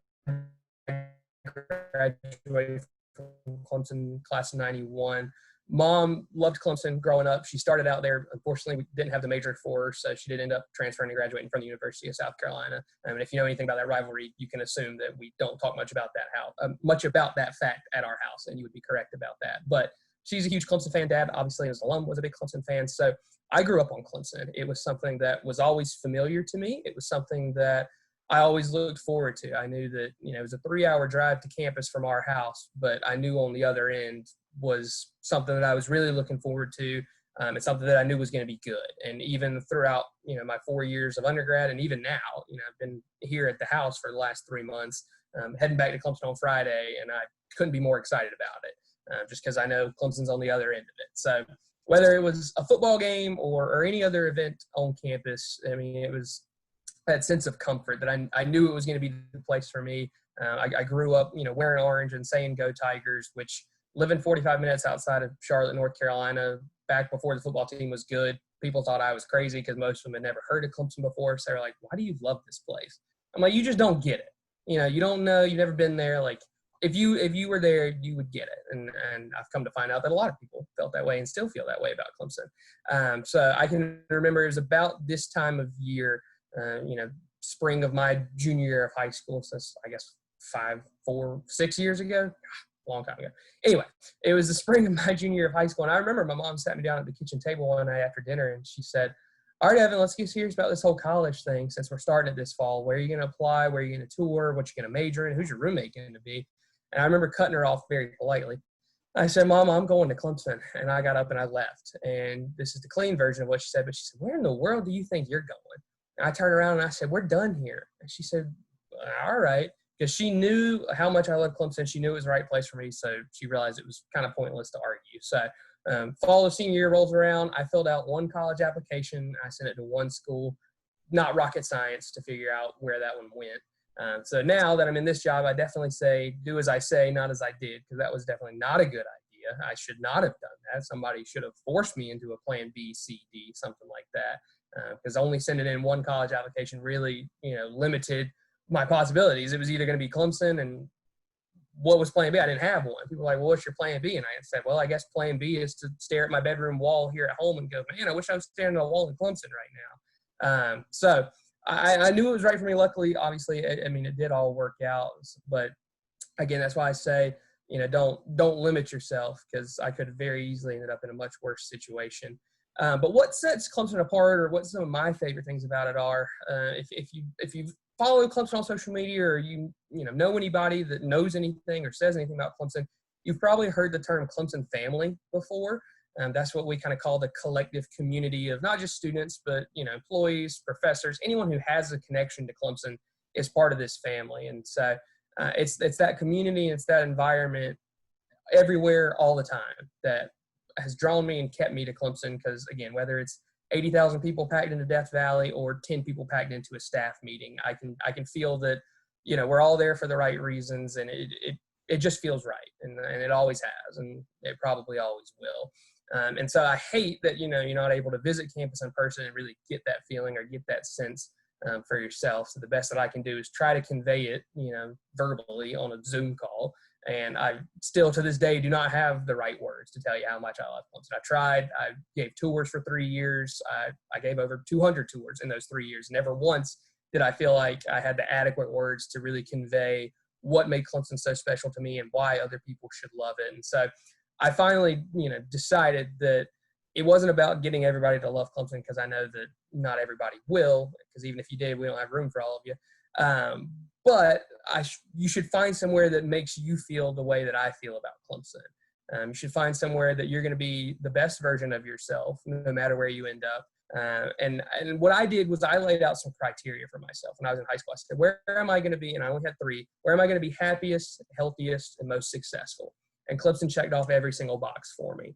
graduated from Clemson class of 91. Mom loved Clemson growing up. She started out there. Unfortunately, we didn't have the major for her, so she did end up transferring and graduating from the University of South Carolina. And if you know anything about that rivalry, you can assume that we don't talk much about that fact at our house, and you would be correct about that. But she's a huge Clemson fan. Dad, obviously, as an alum, was a big Clemson fan. So I grew up on Clemson. It was something that was always familiar to me. It was something that I always looked forward to. I knew that, it was a 3-hour drive to campus from our house, but I knew on the other end was something that I was really looking forward to. It's something that I knew was going to be good. And even throughout, my 4 years of undergrad, and even now, I've been here at the house for the last 3 months, heading back to Clemson on Friday, and I couldn't be more excited about it, just because I know Clemson's on the other end of it. So whether it was a football game or any other event on campus, it was that sense of comfort that I knew it was going to be the place for me. I grew up, wearing orange and saying "Go Tigers," which living 45 minutes outside of Charlotte, North Carolina, back before the football team was good, people thought I was crazy because most of them had never heard of Clemson before. So they're like, "Why do you love this place?" I'm like, "You just don't get it. You don't know. You've never been there. Like, if you were there, you would get it." And I've come to find out that a lot of people felt that way and still feel that way about Clemson. So I can remember it was about this time of year. Spring of my junior year of high school. So that's, I guess, 6 years ago, a long time ago. Anyway, it was the spring of my junior year of high school. And I remember my mom sat me down at the kitchen table one night after dinner and she said, all right, Evan, let's get serious about this whole college thing since we're starting it this fall. Where are you going to apply? Where are you going to tour? What you going to major in? Who's your roommate going to be? And I remember cutting her off very politely. I said, Mama, I'm going to Clemson. And I got up and I left. And this is the clean version of what she said. But she said, where in the world do you think you're going? And I turned around and I said, we're done here. And she said, all right. Because she knew how much I loved Clemson. She knew it was the right place for me. So she realized it was kind of pointless to argue. So fall of senior year rolls around. I filled out one college application. I sent it to one school, not rocket science to figure out where that one went. So now that I'm in this job, I definitely say, do as I say, not as I did, because that was definitely not a good idea. I should not have done that. Somebody should have forced me into a plan B, C, D, something like that. Because only sending in one college application really, limited my possibilities. It was either going to be Clemson, and what was plan B? I didn't have one. People were like, well, what's your plan B? And I said, well, I guess plan B is to stare at my bedroom wall here at home and go, man, I wish I was staring at a wall in Clemson right now. So I knew it was right for me. Luckily, obviously, it did all work out. But again, that's why I say, don't limit yourself, because I could have very easily ended up in a much worse situation. But what sets Clemson apart, or what some of my favorite things about it are, if you follow Clemson on social media, or you know anybody that knows anything or says anything about Clemson, you've probably heard the term Clemson family before. That's what we kind of call the collective community of not just students, but employees, professors, anyone who has a connection to Clemson is part of this family. And so it's that community, it's that environment everywhere all the time that has drawn me and kept me to Clemson. Because again, whether it's 80,000 people packed into Death Valley or 10 people packed into a staff meeting, I can feel that we're all there for the right reasons, and it just feels right, and it always has, and it probably always will. And so I hate that you're not able to visit campus in person and really get that feeling or get that sense for yourself. So the best that I can do is try to convey it verbally on a Zoom call. And I still, to this day, do not have the right words to tell you how much I love Clemson. I tried. I gave tours for 3 years. I gave over 200 tours in those 3 years. Never once did I feel like I had the adequate words to really convey what made Clemson so special to me and why other people should love it. And so I finally, decided that it wasn't about getting everybody to love Clemson, because I know that not everybody will, because even if you did, we don't have room for all of you. But you should find somewhere that makes you feel the way that I feel about Clemson. You should find somewhere that you're going to be the best version of yourself, no matter where you end up. And what I did was I laid out some criteria for myself when I was in high school. I said, where am I going to be? And I only had 3. Where am I going to be happiest, healthiest, and most successful? And Clemson checked off every single box for me.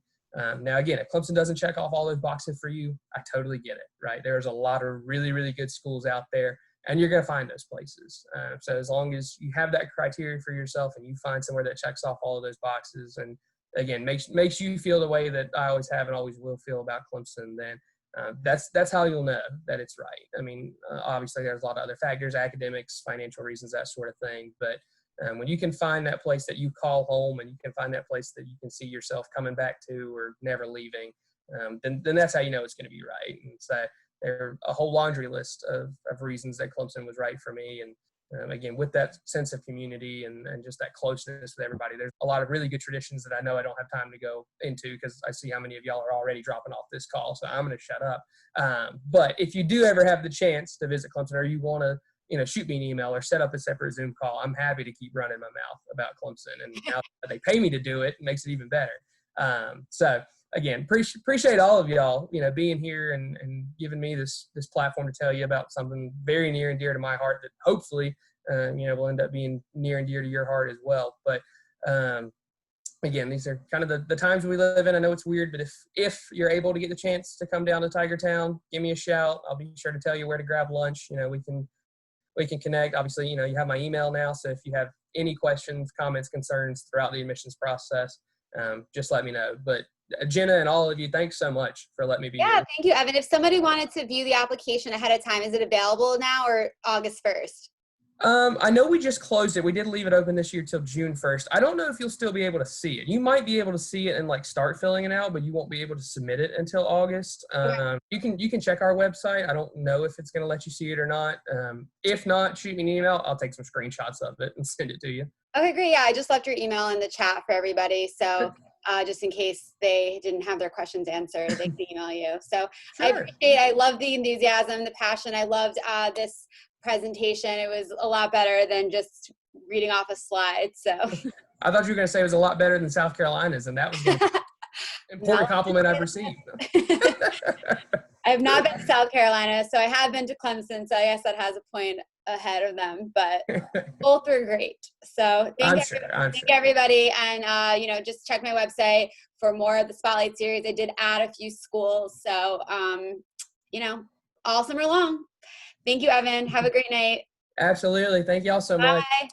Now, again, if Clemson doesn't check off all those boxes for you, I totally get it, right? There's a lot of really, really good schools out there, and you're going to find those places. So as long as you have that criteria for yourself and you find somewhere that checks off all of those boxes, and again, makes you feel the way that I always have and always will feel about Clemson, then that's how you'll know that it's right. Obviously there's a lot of other factors, academics, financial reasons, that sort of thing. But when you can find that place that you call home, and you can find that place that you can see yourself coming back to or never leaving, then that's how you know it's going to be right. And so there are a whole laundry list of reasons that Clemson was right for me. And again, with that sense of community and just that closeness with everybody, there's a lot of really good traditions that I know I don't have time to go into, because I see how many of y'all are already dropping off this call. So I'm going to shut up. But if you do ever have the chance to visit Clemson, or you want to, shoot me an email or set up a separate Zoom call, I'm happy to keep running my mouth about Clemson. And now that they pay me to do it, it makes it even better. So again, appreciate all of y'all, being here and giving me this platform to tell you about something very near and dear to my heart that hopefully, will end up being near and dear to your heart as well. But again, these are kind of the times we live in. I know it's weird, but if you're able to get the chance to come down to Tiger Town, give me a shout. I'll be sure to tell you where to grab lunch. We can connect. Obviously, you have my email now. So if you have any questions, comments, concerns throughout the admissions process, just let me know. But Jenna and all of you, thanks so much for letting me be here. Yeah, thank you, Evan. If somebody wanted to view the application ahead of time, is it available now or August 1st? I know we just closed it. We did leave it open this year till June 1st. I don't know if you'll still be able to see it. You might be able to see it and start filling it out, but you won't be able to submit it until August. Okay. You can check our website. I don't know if it's going to let you see it or not. If not, shoot me an email. I'll take some screenshots of it and send it to you. Okay, great. Yeah, I just left your email in the chat for everybody. So just in case they didn't have their questions answered, they can email you. So Sure. I love the enthusiasm, the passion. I loved this presentation. It was a lot better than just reading off a slide. So I thought you were going to say it was a lot better than South Carolina's, and that was going to be an important compliment I've received. I have not been to South Carolina, so I have been to Clemson. So I guess that has a point ahead of them, but both were great. So thank everybody. And, just check my website for more of the Spotlight series. I did add a few schools. So, all summer long. Thank you, Evan. Have a great night. Absolutely. Thank you all so much. Bye.